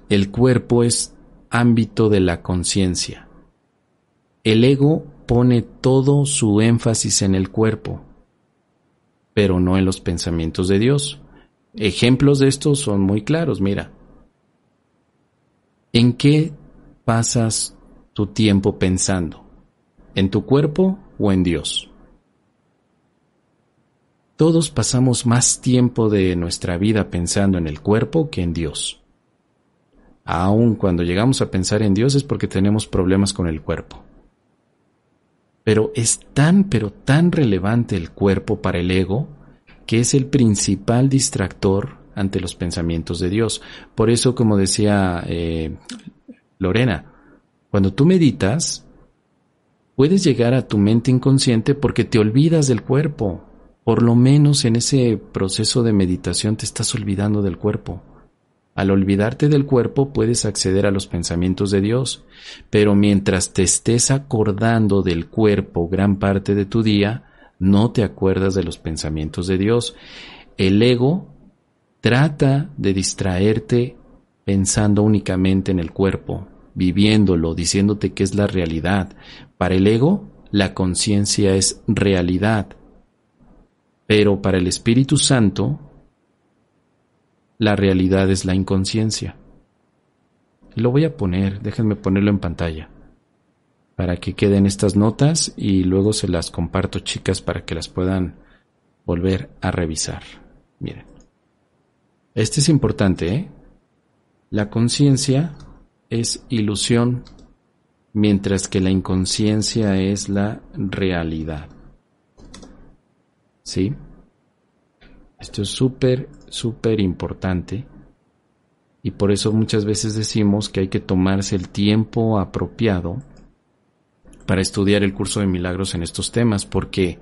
El cuerpo es ámbito de la conciencia. El ego pone todo su énfasis en el cuerpo, pero no en los pensamientos de Dios. Ejemplos de esto son muy claros, mira. ¿En qué pasas tu tiempo pensando? ¿En tu cuerpo o en Dios? Todos pasamos más tiempo de nuestra vida pensando en el cuerpo que en Dios. Aun cuando llegamos a pensar en Dios es porque tenemos problemas con el cuerpo. Pero es tan relevante el cuerpo para el ego que es el principal distractor ante los pensamientos de Dios. Por eso, como decía Lorena, cuando tú meditas, puedes llegar a tu mente inconsciente porque te olvidas del cuerpo. Por lo menos en ese proceso de meditación te estás olvidando del cuerpo. Al olvidarte del cuerpo puedes acceder a los pensamientos de Dios, pero mientras te estés acordando del cuerpo gran parte de tu día, no te acuerdas de los pensamientos de Dios. El ego trata de distraerte pensando únicamente en el cuerpo, viviéndolo, diciéndote que es la realidad. Para el ego, la conciencia es realidad. Pero para el Espíritu Santo, la realidad es la inconsciencia. Lo voy a poner, déjenme ponerlo en pantalla, para que queden estas notas y luego se las comparto, chicas, para que las puedan volver a revisar. Miren, este es importante, ¿eh? La conciencia es ilusión, mientras que la inconsciencia es la realidad. ¿Sí? Esto es súper importante y por eso muchas veces decimos que hay que tomarse el tiempo apropiado para estudiar el curso de milagros en estos temas, porque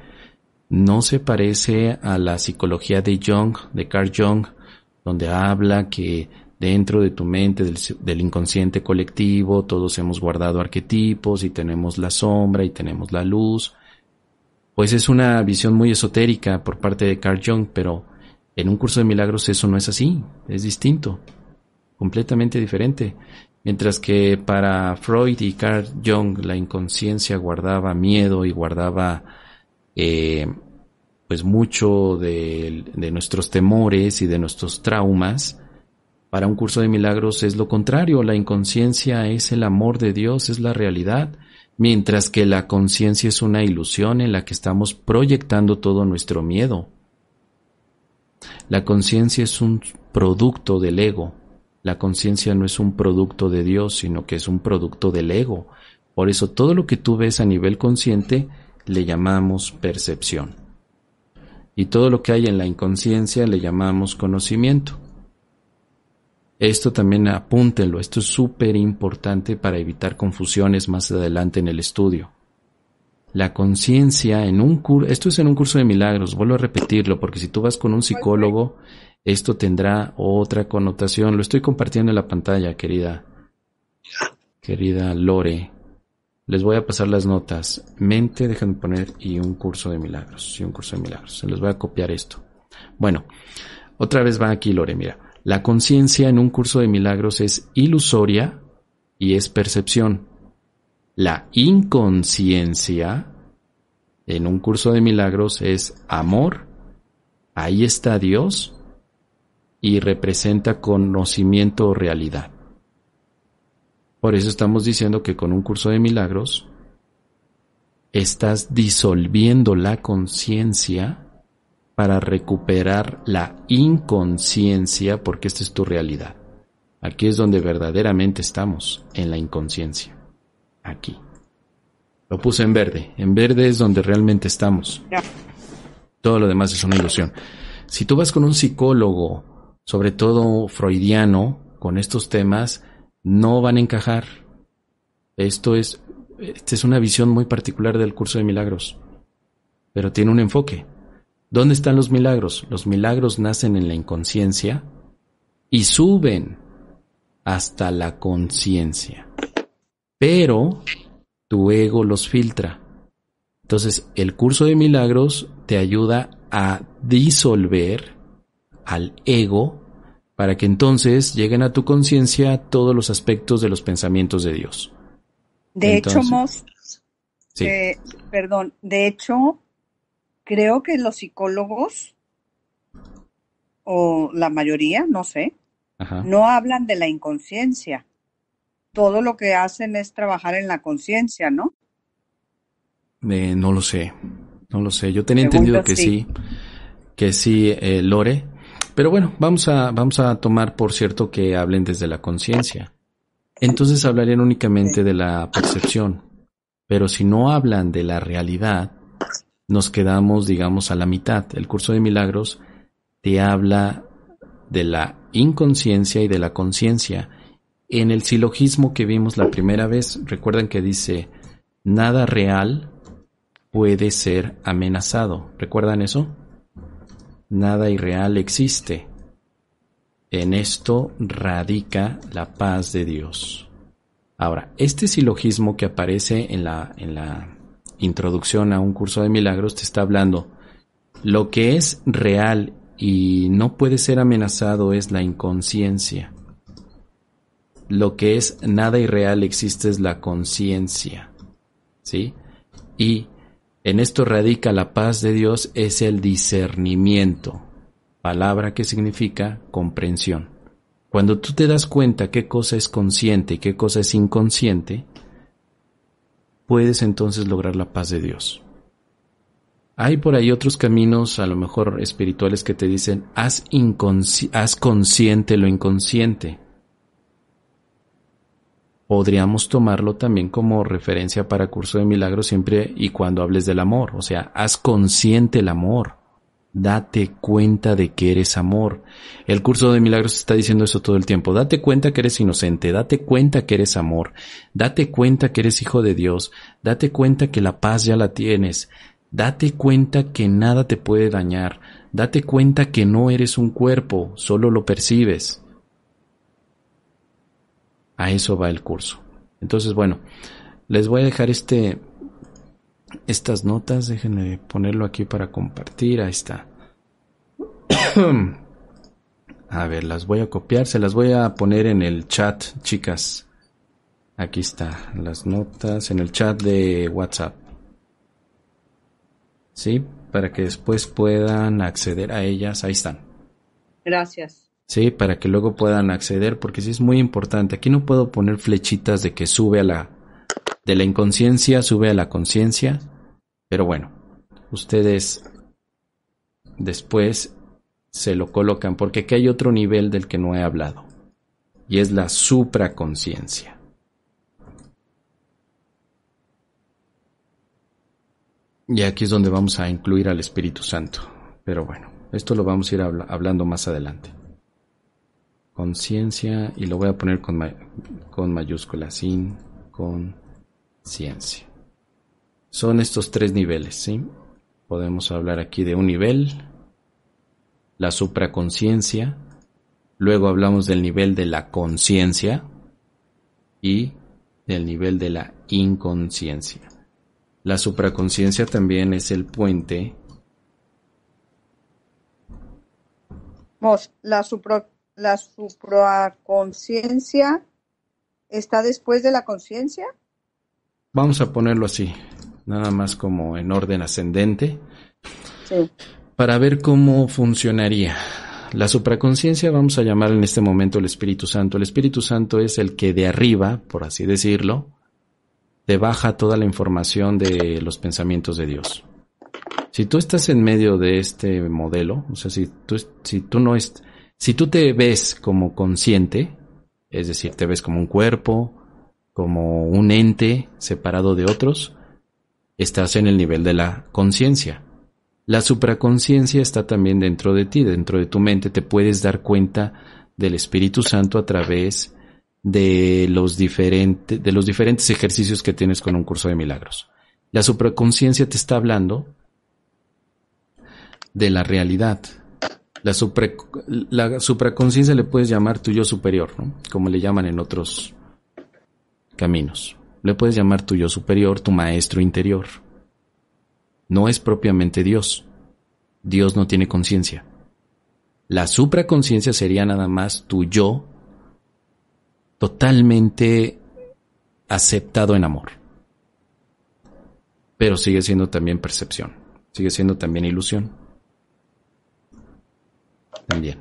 no se parece a la psicología de Jung, de Carl Jung, donde habla que dentro de tu mente, del inconsciente colectivo, todos hemos guardado arquetipos y tenemos la sombra y tenemos la luz. Pues es una visión muy esotérica por parte de Carl Jung, pero en un curso de milagros eso no es así, es distinto, completamente diferente. Mientras que para Freud y Carl Jung la inconsciencia guardaba miedo y guardaba pues mucho de nuestros temores y de nuestros traumas, para un curso de milagros es lo contrario. La inconsciencia es el amor de Dios, es la realidad, mientras que la conciencia es una ilusión en la que estamos proyectando todo nuestro miedo. La conciencia es un producto del ego. La conciencia no es un producto de Dios, sino que es un producto del ego. Por eso todo lo que tú ves a nivel consciente le llamamos percepción. Y todo lo que hay en la inconsciencia le llamamos conocimiento. Esto también apúntenlo, esto es súper importante para evitar confusiones más adelante en el estudio. La conciencia en un curso, esto es en un curso de milagros, vuelvo a repetirlo, porque si tú vas con un psicólogo, esto tendrá otra connotación. Lo estoy compartiendo en la pantalla, querida Lore. Les voy a pasar las notas. Mente, déjenme poner, y un curso de milagros. Se les voy a copiar esto. Bueno, otra vez va aquí, Lore, mira. La conciencia en un curso de milagros es ilusoria y es percepción. La inconsciencia en un curso de milagros es amor, ahí está Dios, y representa conocimiento o realidad. Por eso estamos diciendo que con un curso de milagros estás disolviendo la conciencia para recuperar la inconsciencia, porque esta es tu realidad. Aquí es donde verdaderamente estamos, en la inconsciencia. Aquí. Lo puse en verde. En verde es donde realmente estamos. Todo lo demás es una ilusión. Si tú vas con un psicólogo, sobre todo freudiano, con estos temas, no van a encajar. Esta es una visión muy particular del curso de milagros, pero tiene un enfoque. ¿Dónde están los milagros? Los milagros nacen en la inconsciencia y suben hasta la conciencia, pero tu ego los filtra. Entonces, el curso de milagros te ayuda a disolver al ego para que entonces lleguen a tu conciencia todos los aspectos de los pensamientos de Dios. De hecho, creo que los psicólogos, o la mayoría, no sé, no hablan de la inconsciencia. Todo lo que hacen es trabajar en la conciencia, ¿no? No lo sé. Yo tenía entendido que sí, Lore. Pero bueno, vamos a tomar por cierto que hablen desde la conciencia. Entonces hablarían únicamente de la percepción. Pero si no hablan de la realidad, nos quedamos, digamos, a la mitad. El curso de milagros te habla de la inconsciencia y de la conciencia. En el silogismo que vimos la primera vez, recuerdan que dice, nada real puede ser amenazado. ¿Recuerdan eso? Nada irreal existe. En esto radica la paz de Dios. Ahora, este silogismo que aparece en la introducción a un curso de milagros te está hablando, lo que es real y no puede ser amenazado es la inconsciencia. Lo que es nada irreal existe es la conciencia, ¿sí? Y en esto radica la paz de Dios, es el discernimiento, palabra que significa comprensión. Cuando tú te das cuenta qué cosa es consciente y qué cosa es inconsciente, puedes entonces lograr la paz de Dios. Hay por ahí otros caminos, a lo mejor espirituales, que te dicen, haz consciente lo inconsciente. Podríamos tomarlo también como referencia para curso de milagros siempre y cuando hables del amor. O sea, haz consciente el amor. Date cuenta de que eres amor. El curso de milagros está diciendo eso todo el tiempo. Date cuenta que eres inocente. Date cuenta que eres amor. Date cuenta que eres hijo de Dios. Date cuenta que la paz ya la tienes. Date cuenta que nada te puede dañar. Date cuenta que no eres un cuerpo, solo lo percibes. A eso va el curso. Entonces, bueno, les voy a dejar estas notas. Déjenme ponerlo aquí para compartir. Ahí está. A ver, las voy a copiar. Se las voy a poner en el chat, chicas. Aquí está, las notas en el chat de WhatsApp. ¿Sí? Para que después puedan acceder a ellas. Ahí están. Gracias. Sí, para que luego puedan acceder, porque sí es muy importante. Aquí no puedo poner flechitas de que de la inconsciencia sube a la conciencia, pero bueno, ustedes después se lo colocan, porque aquí hay otro nivel del que no he hablado, y es la supraconciencia. Y aquí es donde vamos a incluir al Espíritu Santo, pero bueno, esto lo vamos a ir hablando más adelante. Conciencia, y lo voy a poner con mayúsculas, inconsciencia. Son estos 3 niveles, ¿sí? Podemos hablar aquí de un nivel, la supraconsciencia, luego hablamos del nivel de la conciencia y del nivel de la inconsciencia. La supraconsciencia también es el puente. La supraconsciencia está después de la conciencia. Vamos a ponerlo así, nada más como en orden ascendente, Sí. para ver cómo funcionaría. La supraconsciencia vamos a llamar en este momento el Espíritu Santo. El Espíritu Santo es el que de arriba, por así decirlo, te baja toda la información de los pensamientos de Dios. Si tú estás en medio de este modelo, o sea, si tú te ves como consciente, es decir, te ves como un cuerpo, como un ente separado de otros, estás en el nivel de la conciencia. La supraconsciencia está también dentro de ti, dentro de tu mente. Te puedes dar cuenta del Espíritu Santo a través de los diferentes ejercicios que tienes con un curso de milagros. La supraconsciencia te está hablando de la realidad. La supraconsciencia le puedes llamar tu yo superior, ¿no? Como le llaman en otros caminos. Le puedes llamar tu yo superior, tu maestro interior. No es propiamente Dios. Dios no tiene conciencia. La supraconsciencia sería nada más tu yo totalmente aceptado en amor. Pero sigue siendo también percepción. Sigue siendo también ilusión. También.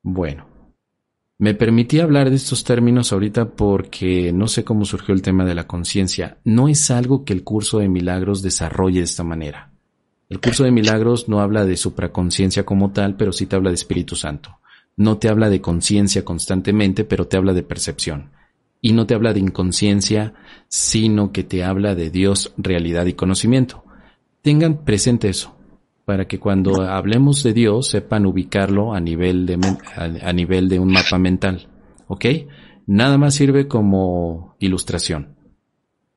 Bueno. Me permití hablar de estos términos ahorita porque no sé cómo surgió el tema de la conciencia. No es algo que el curso de milagros desarrolle de esta manera. El curso de milagros no habla de supraconsciencia como tal, pero sí te habla de Espíritu Santo. No te habla de conciencia constantemente, pero te habla de percepción. Y no te habla de inconsciencia, sino que te habla de Dios, realidad y conocimiento. Tengan presente eso, para que cuando hablemos de Dios sepan ubicarlo a nivel de un mapa mental, ¿ok? Nada más sirve como ilustración.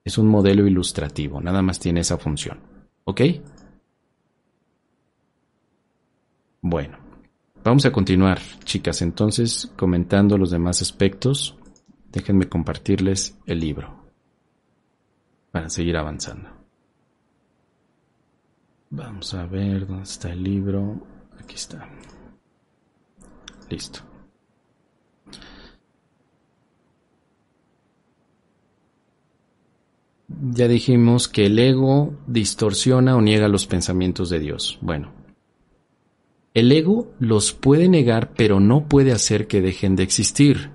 Es un modelo ilustrativo, nada más tiene esa función, ¿ok? Bueno, vamos a continuar, chicas, entonces comentando los demás aspectos. Déjenme compartirles el libro para seguir avanzando. Vamos a ver dónde está el libro. Aquí está. Listo. Ya dijimos que el ego distorsiona o niega los pensamientos de Dios. Bueno, el ego los puede negar, pero no puede hacer que dejen de existir.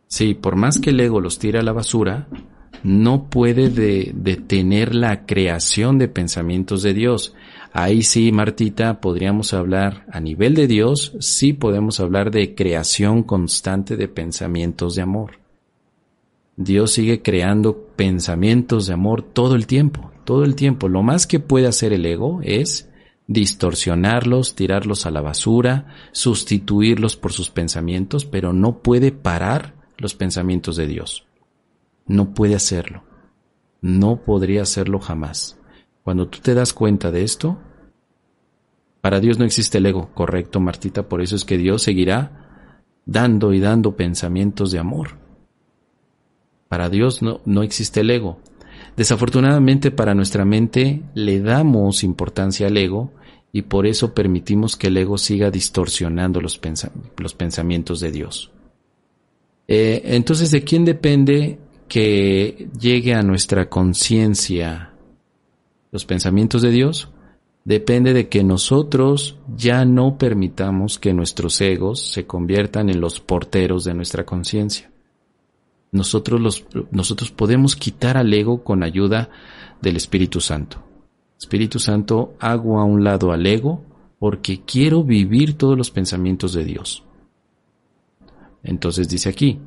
Sí, por más que el ego los tire a la basura, no puede detener la creación de pensamientos de Dios. Ahí sí, Martita, podríamos hablar a nivel de Dios, sí podemos hablar de creación constante de pensamientos de amor. Dios sigue creando pensamientos de amor todo el tiempo, todo el tiempo. Lo más que puede hacer el ego es distorsionarlos, tirarlos a la basura, sustituirlos por sus pensamientos, pero no puede parar los pensamientos de Dios. No puede hacerlo. No podría hacerlo jamás. Cuando tú te das cuenta de esto, para Dios no existe el ego, correcto, Martita, por eso es que Dios seguirá dando y dando pensamientos de amor. Para Dios no existe el ego. Desafortunadamente para nuestra mente le damos importancia al ego y por eso permitimos que el ego siga distorsionando los pensamientos de Dios. Entonces, ¿de quién depende que llegue a nuestra conciencia los pensamientos de Dios? Depende de que nosotros ya no permitamos que nuestros egos se conviertan en los porteros de nuestra conciencia. Nosotros podemos quitar al ego con ayuda del Espíritu Santo. Espíritu Santo, hago a un lado al ego porque quiero vivir todos los pensamientos de Dios. Entonces dice aquí,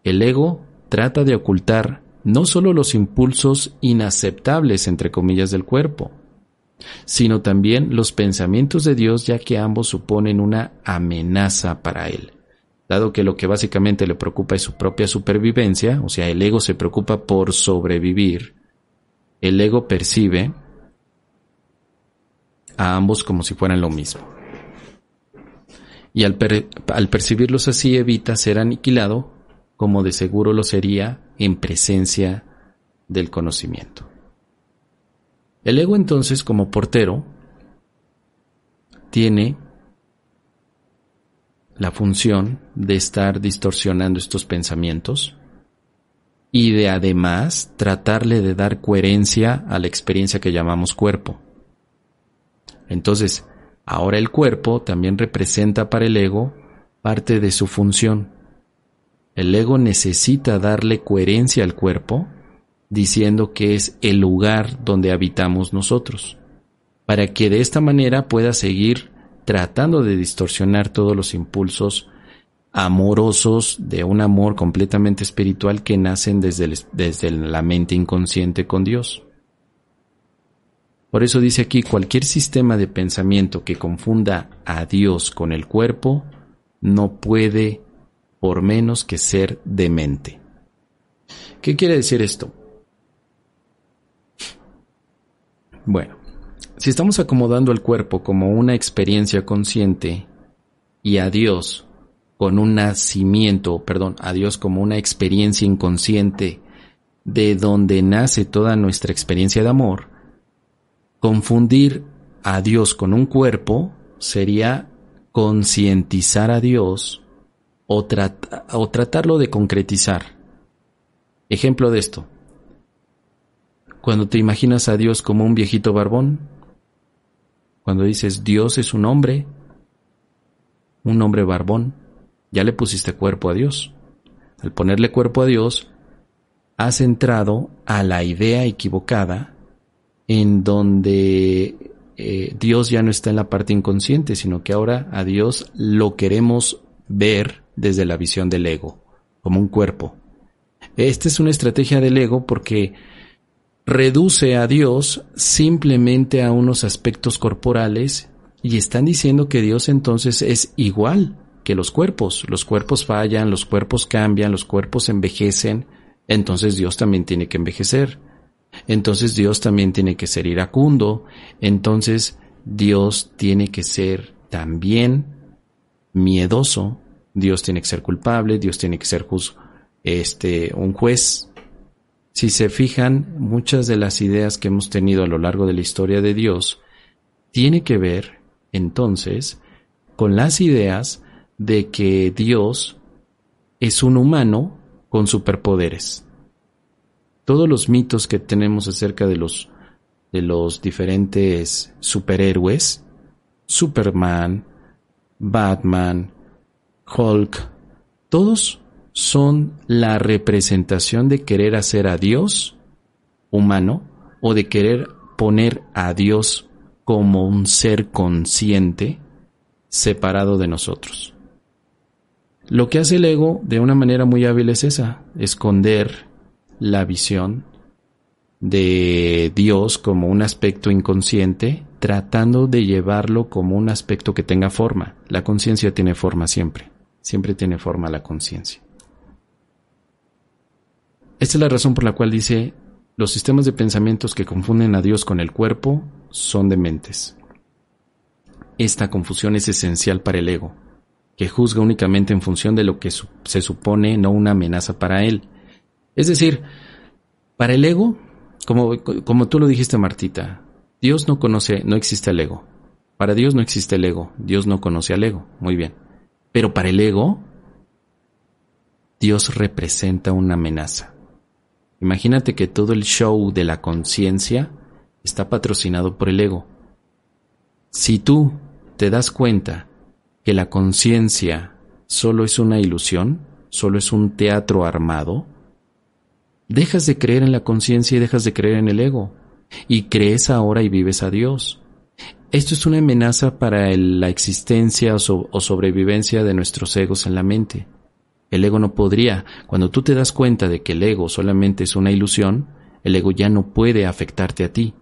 el ego trata de ocultar no solo los impulsos inaceptables, entre comillas, del cuerpo, sino también los pensamientos de Dios, ya que ambos suponen una amenaza para él. Dado que lo que básicamente le preocupa es su propia supervivencia, o sea, el ego se preocupa por sobrevivir, el ego percibe a ambos como si fueran lo mismo. Y al percibirlos así evita ser aniquilado, como de seguro lo sería en presencia del conocimiento. El ego entonces, como portero, tiene la función de estar distorsionando estos pensamientos y de además tratarle de dar coherencia a la experiencia que llamamos cuerpo. Entonces, ahora el cuerpo también representa para el ego parte de su función. El ego necesita darle coherencia al cuerpo, diciendo que es el lugar donde habitamos nosotros, para que de esta manera pueda seguir tratando de distorsionar todos los impulsos amorosos de un amor completamente espiritual que nacen desde la mente inconsciente con Dios. Por eso dice aquí, cualquier sistema de pensamiento que confunda a Dios con el cuerpo no puede por menos que ser demente. ¿Qué quiere decir esto? Bueno, si estamos acomodando el cuerpo como una experiencia consciente y a Dios con un nacimiento, a Dios como una experiencia inconsciente de donde nace toda nuestra experiencia de amor, confundir a Dios con un cuerpo sería concientizar a Dios o tratarlo de concretizar. Ejemplo de esto. Cuando te imaginas a Dios como un viejito barbón, cuando dices Dios es un hombre barbón, ya le pusiste cuerpo a Dios. Al ponerle cuerpo a Dios, has entrado a la idea equivocada en donde Dios ya no está en la parte inconsciente, sino que ahora a Dios lo queremos ver desde la visión del ego, como un cuerpo. Esta es una estrategia del ego porque reduce a Dios simplemente a unos aspectos corporales y están diciendo que Dios entonces es igual que los cuerpos. Los cuerpos fallan, los cuerpos cambian, los cuerpos envejecen, entonces Dios también tiene que envejecer. Entonces Dios también tiene que ser iracundo, entonces Dios tiene que ser también miedoso, Dios tiene que ser culpable, Dios tiene que ser un juez. Si se fijan, muchas de las ideas que hemos tenido a lo largo de la historia de Dios tiene que ver, entonces, con las ideas de que Dios es un humano con superpoderes. Todos los mitos que tenemos acerca de los diferentes superhéroes, Superman, Batman, Hulk, todos son la representación de querer hacer a Dios humano o de querer poner a Dios como un ser consciente separado de nosotros. Lo que hace el ego de una manera muy hábil es esa, esconder la visión de Dios como un aspecto inconsciente, tratando de llevarlo como un aspecto que tenga forma. La conciencia tiene forma siempre tiene forma la conciencia. Esta es la razón por la cual dice, los sistemas de pensamientos que confunden a Dios con el cuerpo son dementes. Esta confusión es esencial para el ego, que juzga únicamente en función de lo que se supone no una amenaza para él. Es decir, para el ego, como tú lo dijiste, Martita, Dios no existe el ego. Para Dios no existe el ego, Dios no conoce al ego, muy bien. Pero para el ego, Dios representa una amenaza. Imagínate que todo el show de la conciencia está patrocinado por el ego. Si tú te das cuenta que la conciencia solo es una ilusión, solo es un teatro armado, dejas de creer en la conciencia y dejas de creer en el ego, y crees ahora y vives a Dios. Esto es una amenaza para la existencia o sobrevivencia de nuestros egos en la mente. El ego no podría. Cuando tú te das cuenta de que el ego solamente es una ilusión, el ego ya no puede afectarte a ti.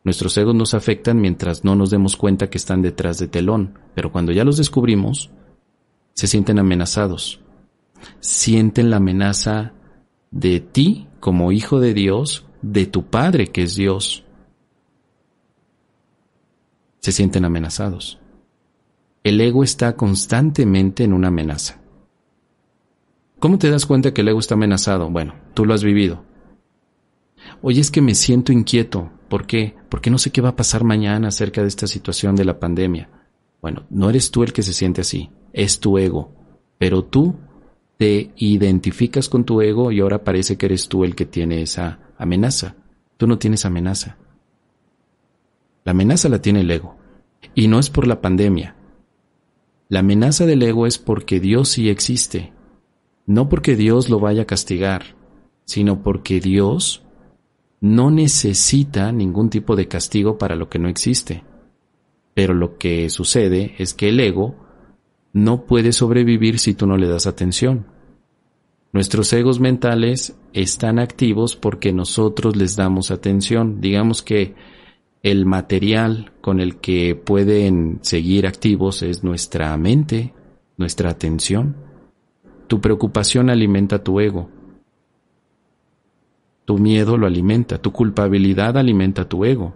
Nuestros egos nos afectan mientras no nos demos cuenta que están detrás de telón, pero cuando ya los descubrimos, se sienten amenazados. Sienten la amenaza de ti como hijo de Dios, de tu Padre que es Dios. Se sienten amenazados. El ego está constantemente en una amenaza. ¿Cómo te das cuenta que el ego está amenazado? Bueno, tú lo has vivido. Oye, es que me siento inquieto. ¿Por qué? Porque no sé qué va a pasar mañana acerca de esta situación de la pandemia. Bueno, no eres tú el que se siente así, es tu ego. Pero tú te identificas con tu ego y ahora parece que eres tú el que tiene esa amenaza. Tú no tienes amenaza. La amenaza la tiene el ego. Y no es por la pandemia. La amenaza del ego es porque Dios sí existe. No porque Dios lo vaya a castigar, sino porque Dios no necesita ningún tipo de castigo para lo que no existe. Pero lo que sucede es que el ego no puede sobrevivir si tú no le das atención. Nuestros egos mentales están activos porque nosotros les damos atención. Digamos que el material con el que pueden seguir activos es nuestra mente, nuestra atención. Tu preocupación alimenta tu ego. Tu miedo lo alimenta, tu culpabilidad alimenta tu ego.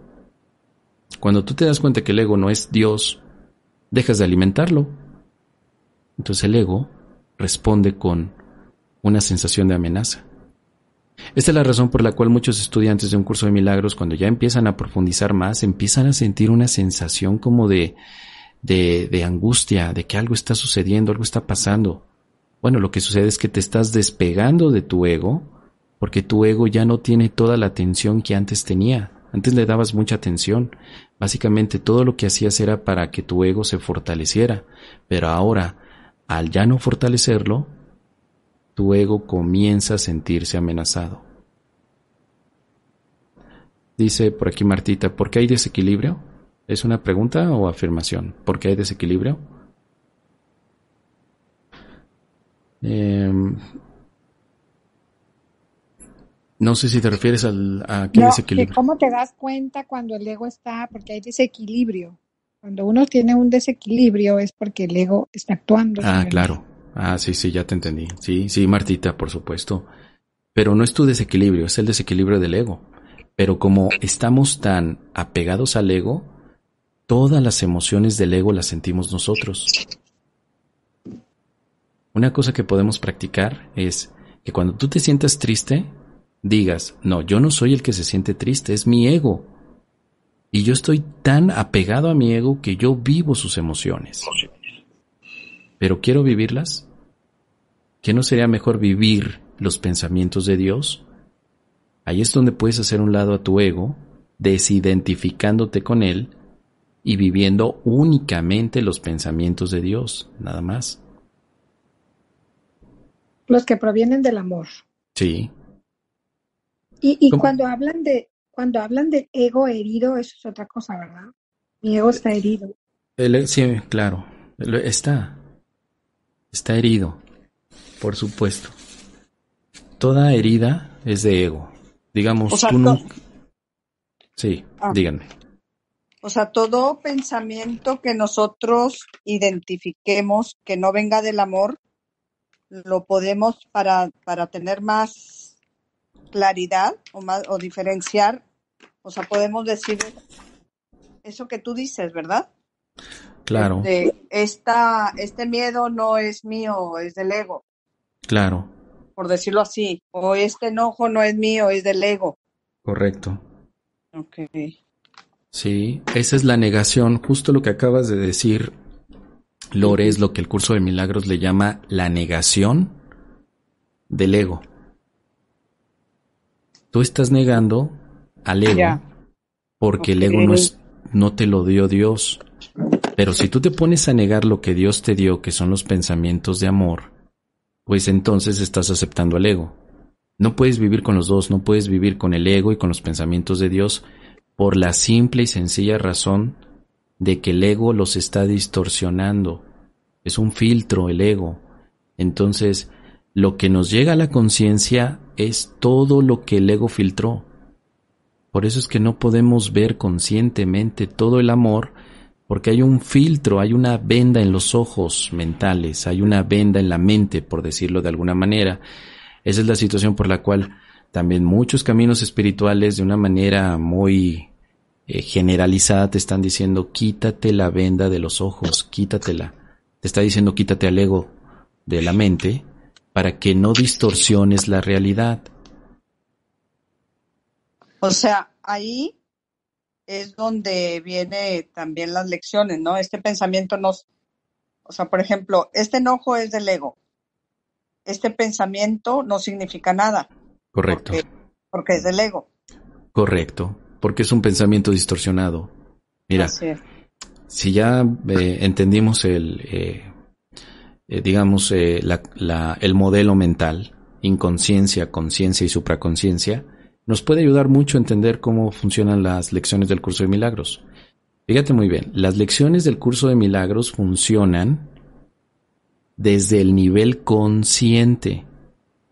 Cuando tú te das cuenta que el ego no es Dios, dejas de alimentarlo. Entonces el ego responde con una sensación de amenaza. Esta es la razón por la cual muchos estudiantes de un curso de milagros, cuando ya empiezan a profundizar más, empiezan a sentir una sensación como de angustia, de que algo está sucediendo, algo está pasando. Bueno, lo que sucede es que te estás despegando de tu ego, porque tu ego ya no tiene toda la atención que antes tenía. Antes le dabas mucha atención. Básicamente todo lo que hacías era para que tu ego se fortaleciera. Pero ahora, al ya no fortalecerlo, tu ego comienza a sentirse amenazado. Dice por aquí Martita, ¿por qué hay desequilibrio? ¿Es una pregunta o afirmación? ¿Por qué hay desequilibrio? No sé si te refieres a qué desequilibrio. ¿Cómo te das cuenta cuando el ego está? Porque hay desequilibrio. Cuando uno tiene un desequilibrio es porque el ego está actuando. Claro. Sí, ya te entendí. Sí, Martita, por supuesto. Pero no es tu desequilibrio, es el desequilibrio del ego. Pero como estamos tan apegados al ego, todas las emociones del ego las sentimos nosotros. Una cosa que podemos practicar es que cuando tú te sientas triste, digas, no, yo no soy el que se siente triste, es mi ego. Y yo estoy tan apegado a mi ego que yo vivo sus emociones. ¿Pero quiero vivirlas? ¿Qué no sería mejor vivir los pensamientos de Dios? Ahí es donde puedes hacer un lado a tu ego, desidentificándote con él y viviendo únicamente los pensamientos de Dios, nada más. Los que provienen del amor. Sí. Y cuando hablan del ego herido, eso es otra cosa, ¿verdad? Mi ego está herido. Sí, claro. Está herido, por supuesto. Toda herida es de ego. Digamos, tú no... Sí, díganme. O sea, todo pensamiento que nosotros identifiquemos que no venga del amor, lo podemos para tener más claridad o diferenciar. O sea, podemos decir eso que tú dices, ¿verdad? Claro. Este miedo no es mío, es del ego. Claro. Por decirlo así. O este enojo no es mío, es del ego. Correcto. Okay. Sí, esa es la negación. Justo lo que acabas de decir, Lore, es lo que el curso de milagros le llama la negación del ego. Tú estás negando al ego porque el ego no te lo dio Dios. Pero si tú te pones a negar lo que Dios te dio, que son los pensamientos de amor, pues entonces estás aceptando al ego. No puedes vivir con los dos, no puedes vivir con el ego y con los pensamientos de Dios por la simple y sencilla razón de que el ego los está distorsionando. Es un filtro el ego. Entonces, lo que nos llega a la conciencia es todo lo que el ego filtró. Por eso es que no podemos ver conscientemente todo el amor, porque hay un filtro, hay una venda en los ojos mentales, hay una venda en la mente, por decirlo de alguna manera. Esa es la situación por la cual también muchos caminos espirituales, de una manera muy generalizada, te están diciendo: quítate la venda de los ojos, quítatela. Te está diciendo: quítate al ego de la mente para que no distorsiones la realidad. O sea, ahí es donde viene también las lecciones, ¿no? Este pensamiento o sea, por ejemplo, este enojo es del ego. Este pensamiento no significa nada. Correcto. Porque es del ego. Correcto, porque es un pensamiento distorsionado. Mira, si ya entendimos el modelo mental, inconsciencia, conciencia y supraconciencia, nos puede ayudar mucho a entender cómo funcionan las lecciones del curso de milagros. Fíjate muy bien, las lecciones del curso de milagros funcionan desde el nivel consciente,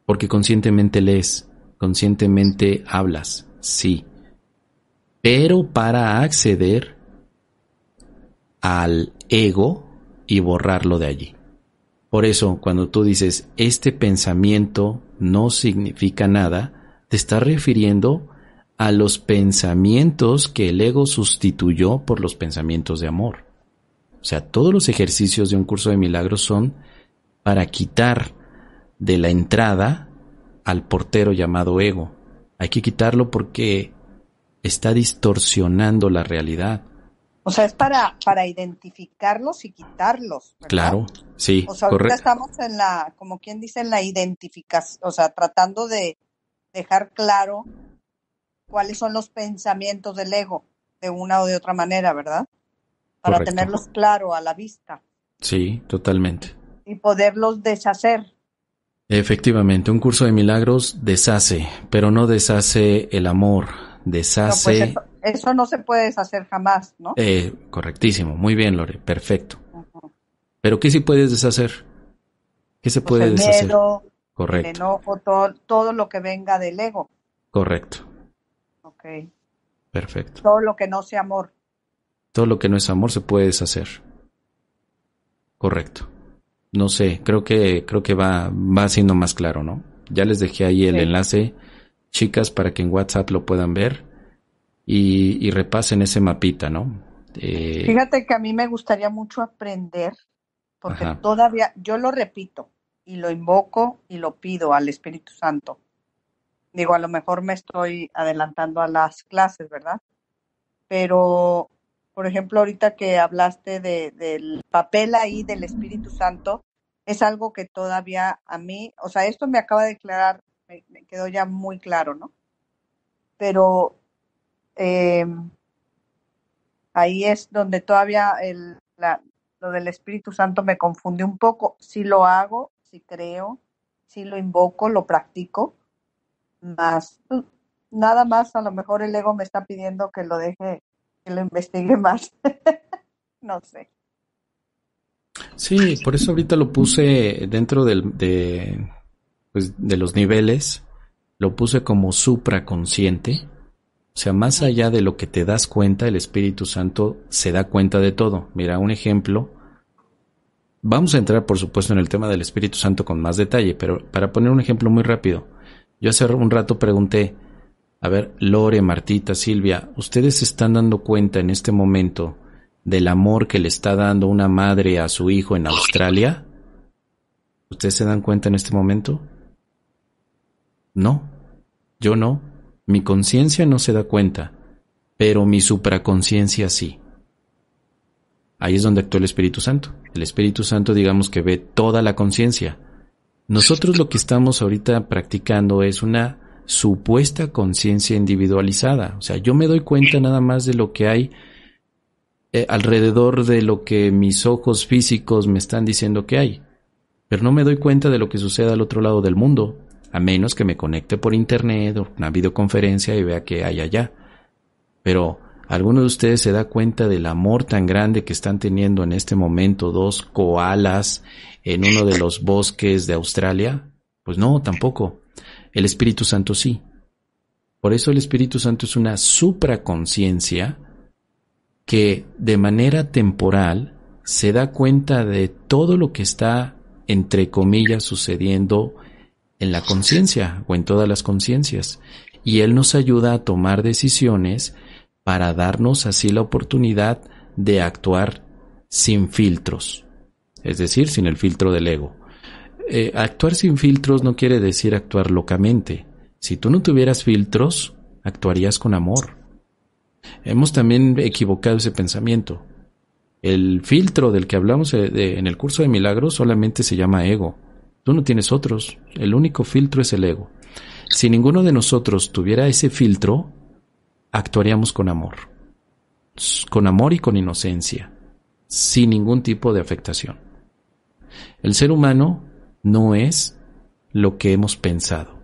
porque conscientemente lees, conscientemente hablas, sí, pero para acceder al ego y borrarlo de allí. Por eso, cuando tú dices: este pensamiento no significa nada, te estás refiriendo a los pensamientos que el ego sustituyó por los pensamientos de amor. O sea, todos los ejercicios de un curso de milagros son para quitar de la entrada al portero llamado ego. Hay que quitarlo porque está distorsionando la realidad. O sea, es para identificarlos y quitarlos, ¿verdad? Claro, sí, o sea, ahorita estamos en como quien dice, en la identificación, o sea, tratando de dejar claro cuáles son los pensamientos del ego, de una o de otra manera, ¿verdad? Para correcto. Tenerlos claro a la vista. Sí, totalmente. Y poderlos deshacer. Efectivamente, un curso de milagros deshace, pero no deshace el amor, deshace... No, pues eso no se puede deshacer jamás, ¿no? Correctísimo, muy bien, Lore, perfecto. Uh-huh. ¿Pero qué sí puedes deshacer? ¿Qué se puede deshacer? El miedo, correcto. El enojo, todo lo que venga del ego. Correcto. Ok. Perfecto. Todo lo que no sea amor. Todo lo que no es amor se puede deshacer. Correcto. No sé, creo que va siendo más claro, ¿no? Ya les dejé ahí el enlace, chicas, para que en WhatsApp lo puedan ver y repasen ese mapita, ¿no? Fíjate que a mí me gustaría mucho aprender, porque Ajá. todavía yo lo repito y lo invoco y lo pido al Espíritu Santo. Digo, a lo mejor me estoy adelantando a las clases, ¿verdad? Pero, por ejemplo, ahorita que hablaste del papel ahí del Espíritu Santo, es algo que todavía a mí, o sea, esto me acaba de aclarar, me quedó ya muy claro, ¿no? Pero ahí es donde todavía lo del Espíritu Santo me confunde un poco. Si lo hago, si creo, si lo invoco, lo practico, nada más a lo mejor el ego me está pidiendo que lo deje, que lo investigue más. No sé. Sí, por eso ahorita lo puse dentro de los niveles, lo puse como supraconsciente. O sea, más allá de lo que te das cuenta, el Espíritu Santo se da cuenta de todo. Mira, un ejemplo. Vamos a entrar, por supuesto, en el tema del Espíritu Santo con más detalle, pero para poner un ejemplo muy rápido. Yo hace un rato pregunté, a ver, Lore, Martita, Silvia, ¿ustedes se están dando cuenta en este momento del amor que le está dando una madre a su hijo en Australia? ¿Ustedes se dan cuenta en este momento? No, yo no. Mi conciencia no se da cuenta, pero mi supraconciencia sí. Ahí es donde actúa el Espíritu Santo. El Espíritu Santo, digamos que ve toda la conciencia. Nosotros lo que estamos ahorita practicando es una supuesta conciencia individualizada. O sea, yo me doy cuenta nada más de lo que hay alrededor de lo que mis ojos físicos me están diciendo que hay. Pero no me doy cuenta de lo que sucede al otro lado del mundo, a menos que me conecte por internet o una videoconferencia y vea qué hay allá. Pero, ¿alguno de ustedes se da cuenta del amor tan grande que están teniendo en este momento 2 koalas en uno de los bosques de Australia? Pues no, tampoco. El Espíritu Santo sí. Por eso el Espíritu Santo es una supraconciencia que de manera temporal se da cuenta de todo lo que está, entre comillas, sucediendo en la conciencia o en todas las conciencias. Y Él nos ayuda a tomar decisiones para darnos así la oportunidad de actuar sin filtros, es decir, sin el filtro del ego. Actuar sin filtros no quiere decir actuar locamente. Si tú no tuvieras filtros, actuarías con amor. Hemos también equivocado ese pensamiento. El filtro del que hablamos en el curso de milagros solamente se llama ego. Tú no tienes otros. El único filtro es el ego. Si ninguno de nosotros tuviera ese filtro, actuaríamos con amor. Con amor y con inocencia, sin ningún tipo de afectación. El ser humano no es lo que hemos pensado.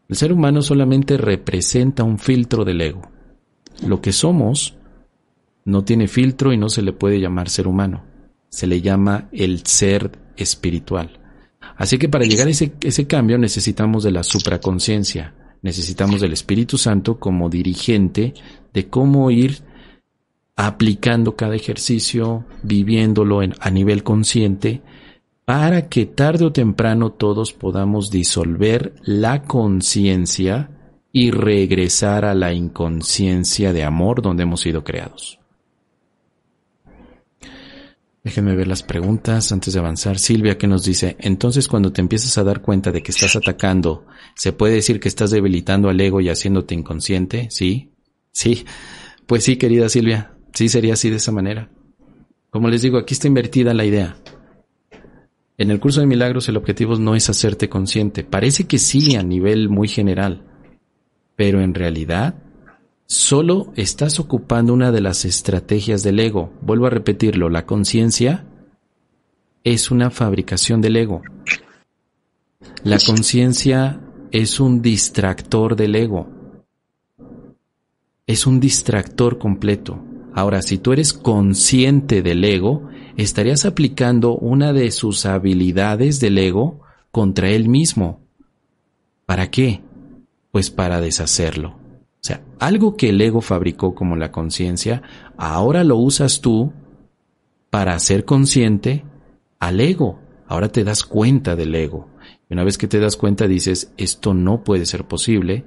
El ser humano solamente representa un filtro del ego. Lo que somos no tiene filtro y no se le puede llamar ser humano. Se le llama el ser espiritual. Así que para llegar a ese cambio necesitamos de la supraconciencia, necesitamos del Espíritu Santo como dirigente de cómo ir aplicando cada ejercicio, viviéndolo a nivel consciente, para que tarde o temprano todos podamos disolver la conciencia y regresar a la inconsciencia de amor donde hemos sido creados. Déjenme ver las preguntas antes de avanzar. Silvia, que nos dice, entonces cuando te empiezas a dar cuenta de que estás atacando, ¿se puede decir que estás debilitando al ego y haciéndote inconsciente? ¿Sí? Sí. Pues sí, querida Silvia, sí sería así de esa manera. Como les digo, aquí está invertida la idea. En el curso de milagros el objetivo no es hacerte consciente. Parece que sí a nivel muy general, pero en realidad solo estás ocupando una de las estrategias del ego. Vuelvo a repetirlo, la conciencia es una fabricación del ego. La conciencia es un distractor del ego. Es un distractor completo. Ahora, si tú eres consciente del ego, estarías aplicando una de sus habilidades del ego contra él mismo. ¿Para qué? Pues para deshacerlo. O sea, algo que el ego fabricó como la conciencia, ahora lo usas tú para hacer consciente al ego. Ahora te das cuenta del ego. Y una vez que te das cuenta dices, esto no puede ser posible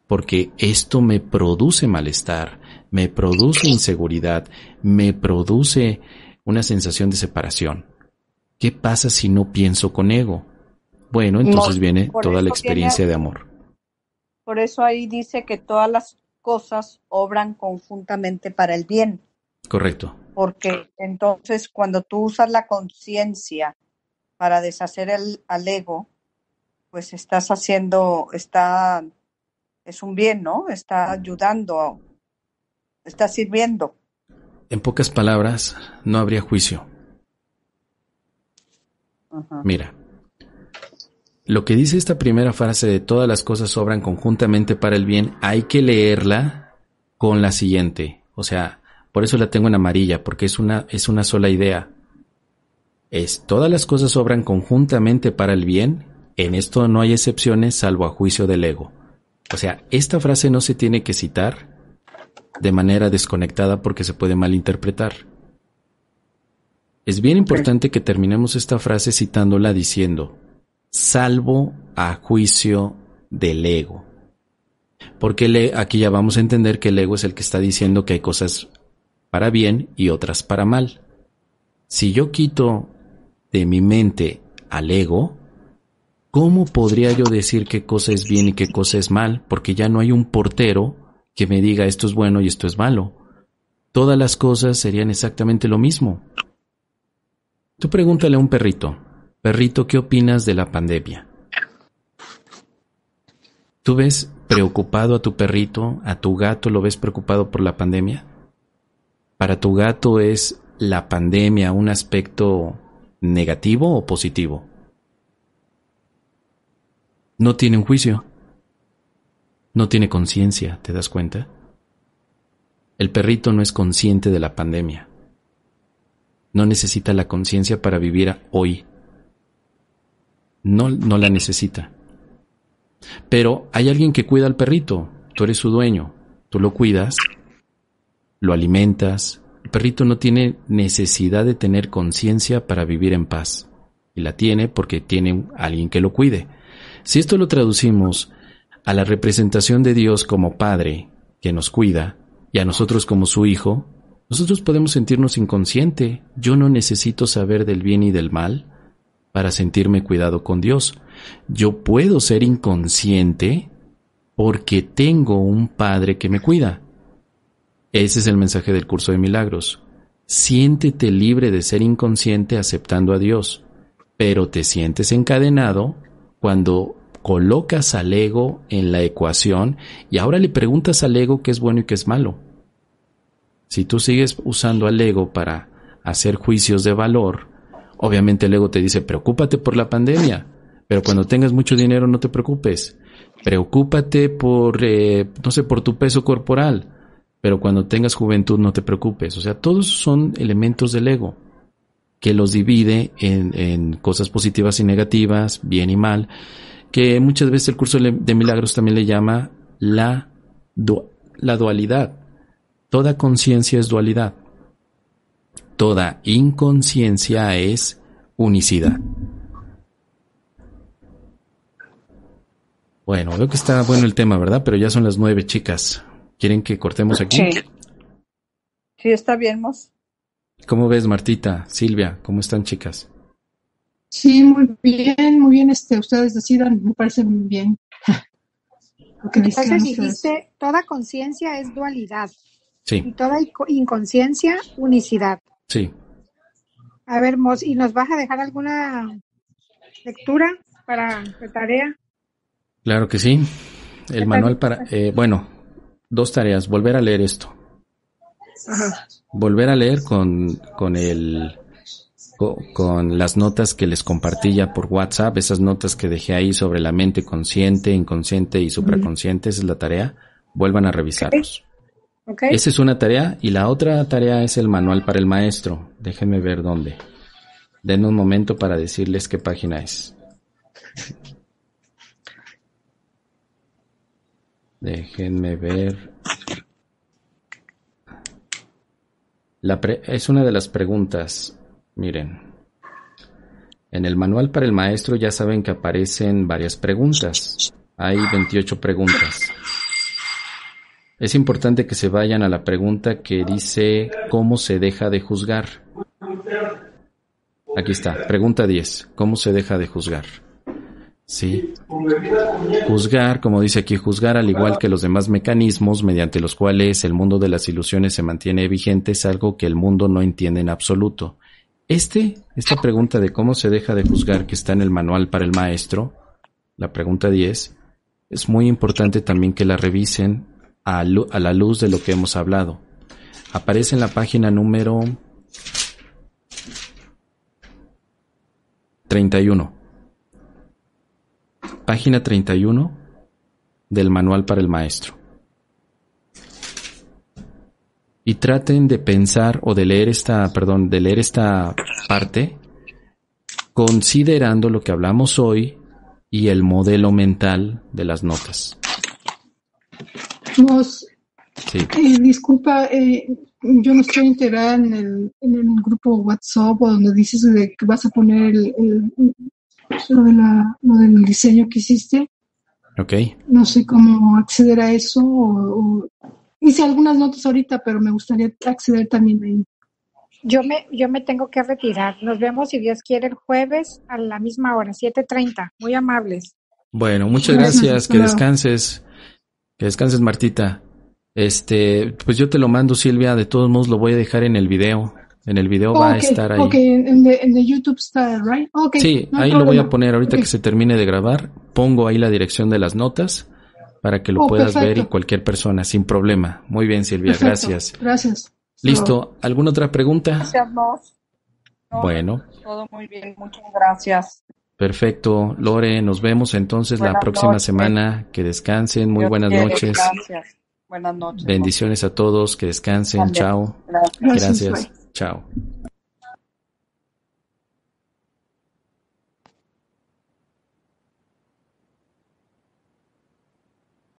porque esto me produce malestar, me produce inseguridad, me produce una sensación de separación. ¿Qué pasa si no pienso con ego? Bueno, entonces viene toda la experiencia de amor. Por eso ahí dice que todas las cosas obran conjuntamente para el bien. Correcto. Porque entonces cuando tú usas la conciencia para deshacer al ego, pues estás haciendo, es un bien, ¿no? Está ayudando, está sirviendo. En pocas palabras, no habría juicio. Ajá. Mira, lo que dice esta primera frase de todas las cosas obran conjuntamente para el bien, hay que leerla con la siguiente. O sea, por eso la tengo en amarilla, porque es una sola idea. Es todas las cosas obran conjuntamente para el bien, en esto no hay excepciones salvo a juicio del ego. O sea, esta frase no se tiene que citar de manera desconectada porque se puede malinterpretar. Es bien importante que terminemos esta frase citándola diciendo, salvo a juicio del ego. Porque aquí ya vamos a entender que el ego es el que está diciendo que hay cosas para bien y otras para mal. Si yo quito de mi mente al ego, ¿cómo podría yo decir qué cosa es bien y qué cosa es mal? Porque ya no hay un portero que me diga esto es bueno y esto es malo. Todas las cosas serían exactamente lo mismo. Tú pregúntale a un perrito, perrito, ¿qué opinas de la pandemia? ¿Tú ves preocupado a tu perrito, a tu gato lo ves preocupado por la pandemia? ¿Para tu gato es la pandemia un aspecto negativo o positivo? No tiene un juicio. No tiene conciencia, ¿te das cuenta? El perrito no es consciente de la pandemia. No necesita la conciencia para vivir hoy. No la necesita. Pero hay alguien que cuida al perrito. tú eres su dueño, tú lo cuidas, lo alimentas. El perrito no tiene necesidad de tener conciencia para vivir en paz. Y la tiene porque tiene alguien que lo cuide. Si esto lo traducimos a la representación de Dios como Padre que nos cuida y a nosotros como su Hijo, nosotros podemos sentirnos inconsciente. Yo no necesito saber del bien y del mal para sentirme cuidado con Dios. Yo puedo ser inconsciente porque tengo un Padre que me cuida. Ese es el mensaje del curso de milagros. Siéntete libre de ser inconsciente aceptando a Dios, pero te sientes encadenado cuando colocas al ego en la ecuación y ahora le preguntas al ego qué es bueno y qué es malo. Si tú sigues usando al ego para hacer juicios de valor, obviamente el ego te dice, preocúpate por la pandemia, pero cuando tengas mucho dinero no te preocupes. Preocúpate por, por tu peso corporal, pero cuando tengas juventud no te preocupes. O sea, todos son elementos del ego que los divide en cosas positivas y negativas, bien y mal, que muchas veces el curso de milagros también le llama la dualidad. Toda conciencia es dualidad. Toda inconsciencia es unicidad. Bueno, veo que está bueno el tema, ¿verdad? Pero ya son las 9, chicas. ¿Quieren que cortemos aquí? Sí. Sí, está bien, Mos. ¿Cómo ves, Martita, Silvia? ¿Cómo están, chicas? Sí, muy bien, ustedes decidan, me parece muy bien. Entonces dijiste, toda conciencia es dualidad. Sí. Y toda inconsciencia, unicidad. Sí. A ver, Mos, ¿y nos vas a dejar alguna lectura para la tarea? Claro que sí. El manual para... 2 tareas. Volver a leer esto. Ajá. Volver a leer con las notas que les compartí ya por WhatsApp, esas notas que dejé ahí sobre la mente consciente, inconsciente y supraconsciente. Esa es la tarea. Vuelvan a revisarlos. Okay. Esa es una tarea y la otra tarea es el manual para el maestro. Déjenme ver dónde. Denme un momento para decirles qué página es. Déjenme ver. Es una de las preguntas. Miren. En el manual para el maestro ya saben que aparecen varias preguntas. Hay 28 preguntas. Es importante que se vayan a la pregunta que dice ¿cómo se deja de juzgar? Aquí está, pregunta 10. ¿Cómo se deja de juzgar? Sí. Juzgar, como dice aquí, juzgar al igual que los demás mecanismos mediante los cuales el mundo de las ilusiones se mantiene vigente es algo que el mundo no entiende en absoluto. Esta pregunta de cómo se deja de juzgar que está en el manual para el maestro, la pregunta 10, es muy importante también que la revisen a la luz de lo que hemos hablado. Aparece en la página número 31. Página 31 del manual para el maestro. Y traten de pensar o de leer esta parte considerando lo que hablamos hoy y el modelo mental de las notas. Sí. Disculpa, yo no estoy integrada en el grupo WhatsApp o donde dices de que vas a poner lo del diseño que hiciste. Okay. No sé cómo acceder a eso o hice algunas notas ahorita, pero me gustaría acceder también ahí. Yo me tengo que retirar. Nos vemos, si Dios quiere, el jueves a la misma hora, 7:30. Muy amables. Bueno, muchas gracias. Que descanses. Que descanses, Martita. Pues yo te lo mando, Silvia. De todos modos, lo voy a dejar en el video. En el video va a estar ahí. En the YouTube está, right? Okay, sí, ahí lo voy a poner ahorita que se termine de grabar. Pongo ahí la dirección de las notas para que lo puedas ver y cualquier persona, sin problema. Muy bien, Silvia, gracias. Gracias. Listo. ¿Alguna otra pregunta? Gracias, Mos. No, bueno. Todo muy bien, muchas gracias. Perfecto. Lore, nos vemos entonces la próxima semana. Que descansen. Muy buenas noches. Gracias. Buenas noches. Bendiciones a todos. Que descansen. Chao. Gracias. Chao.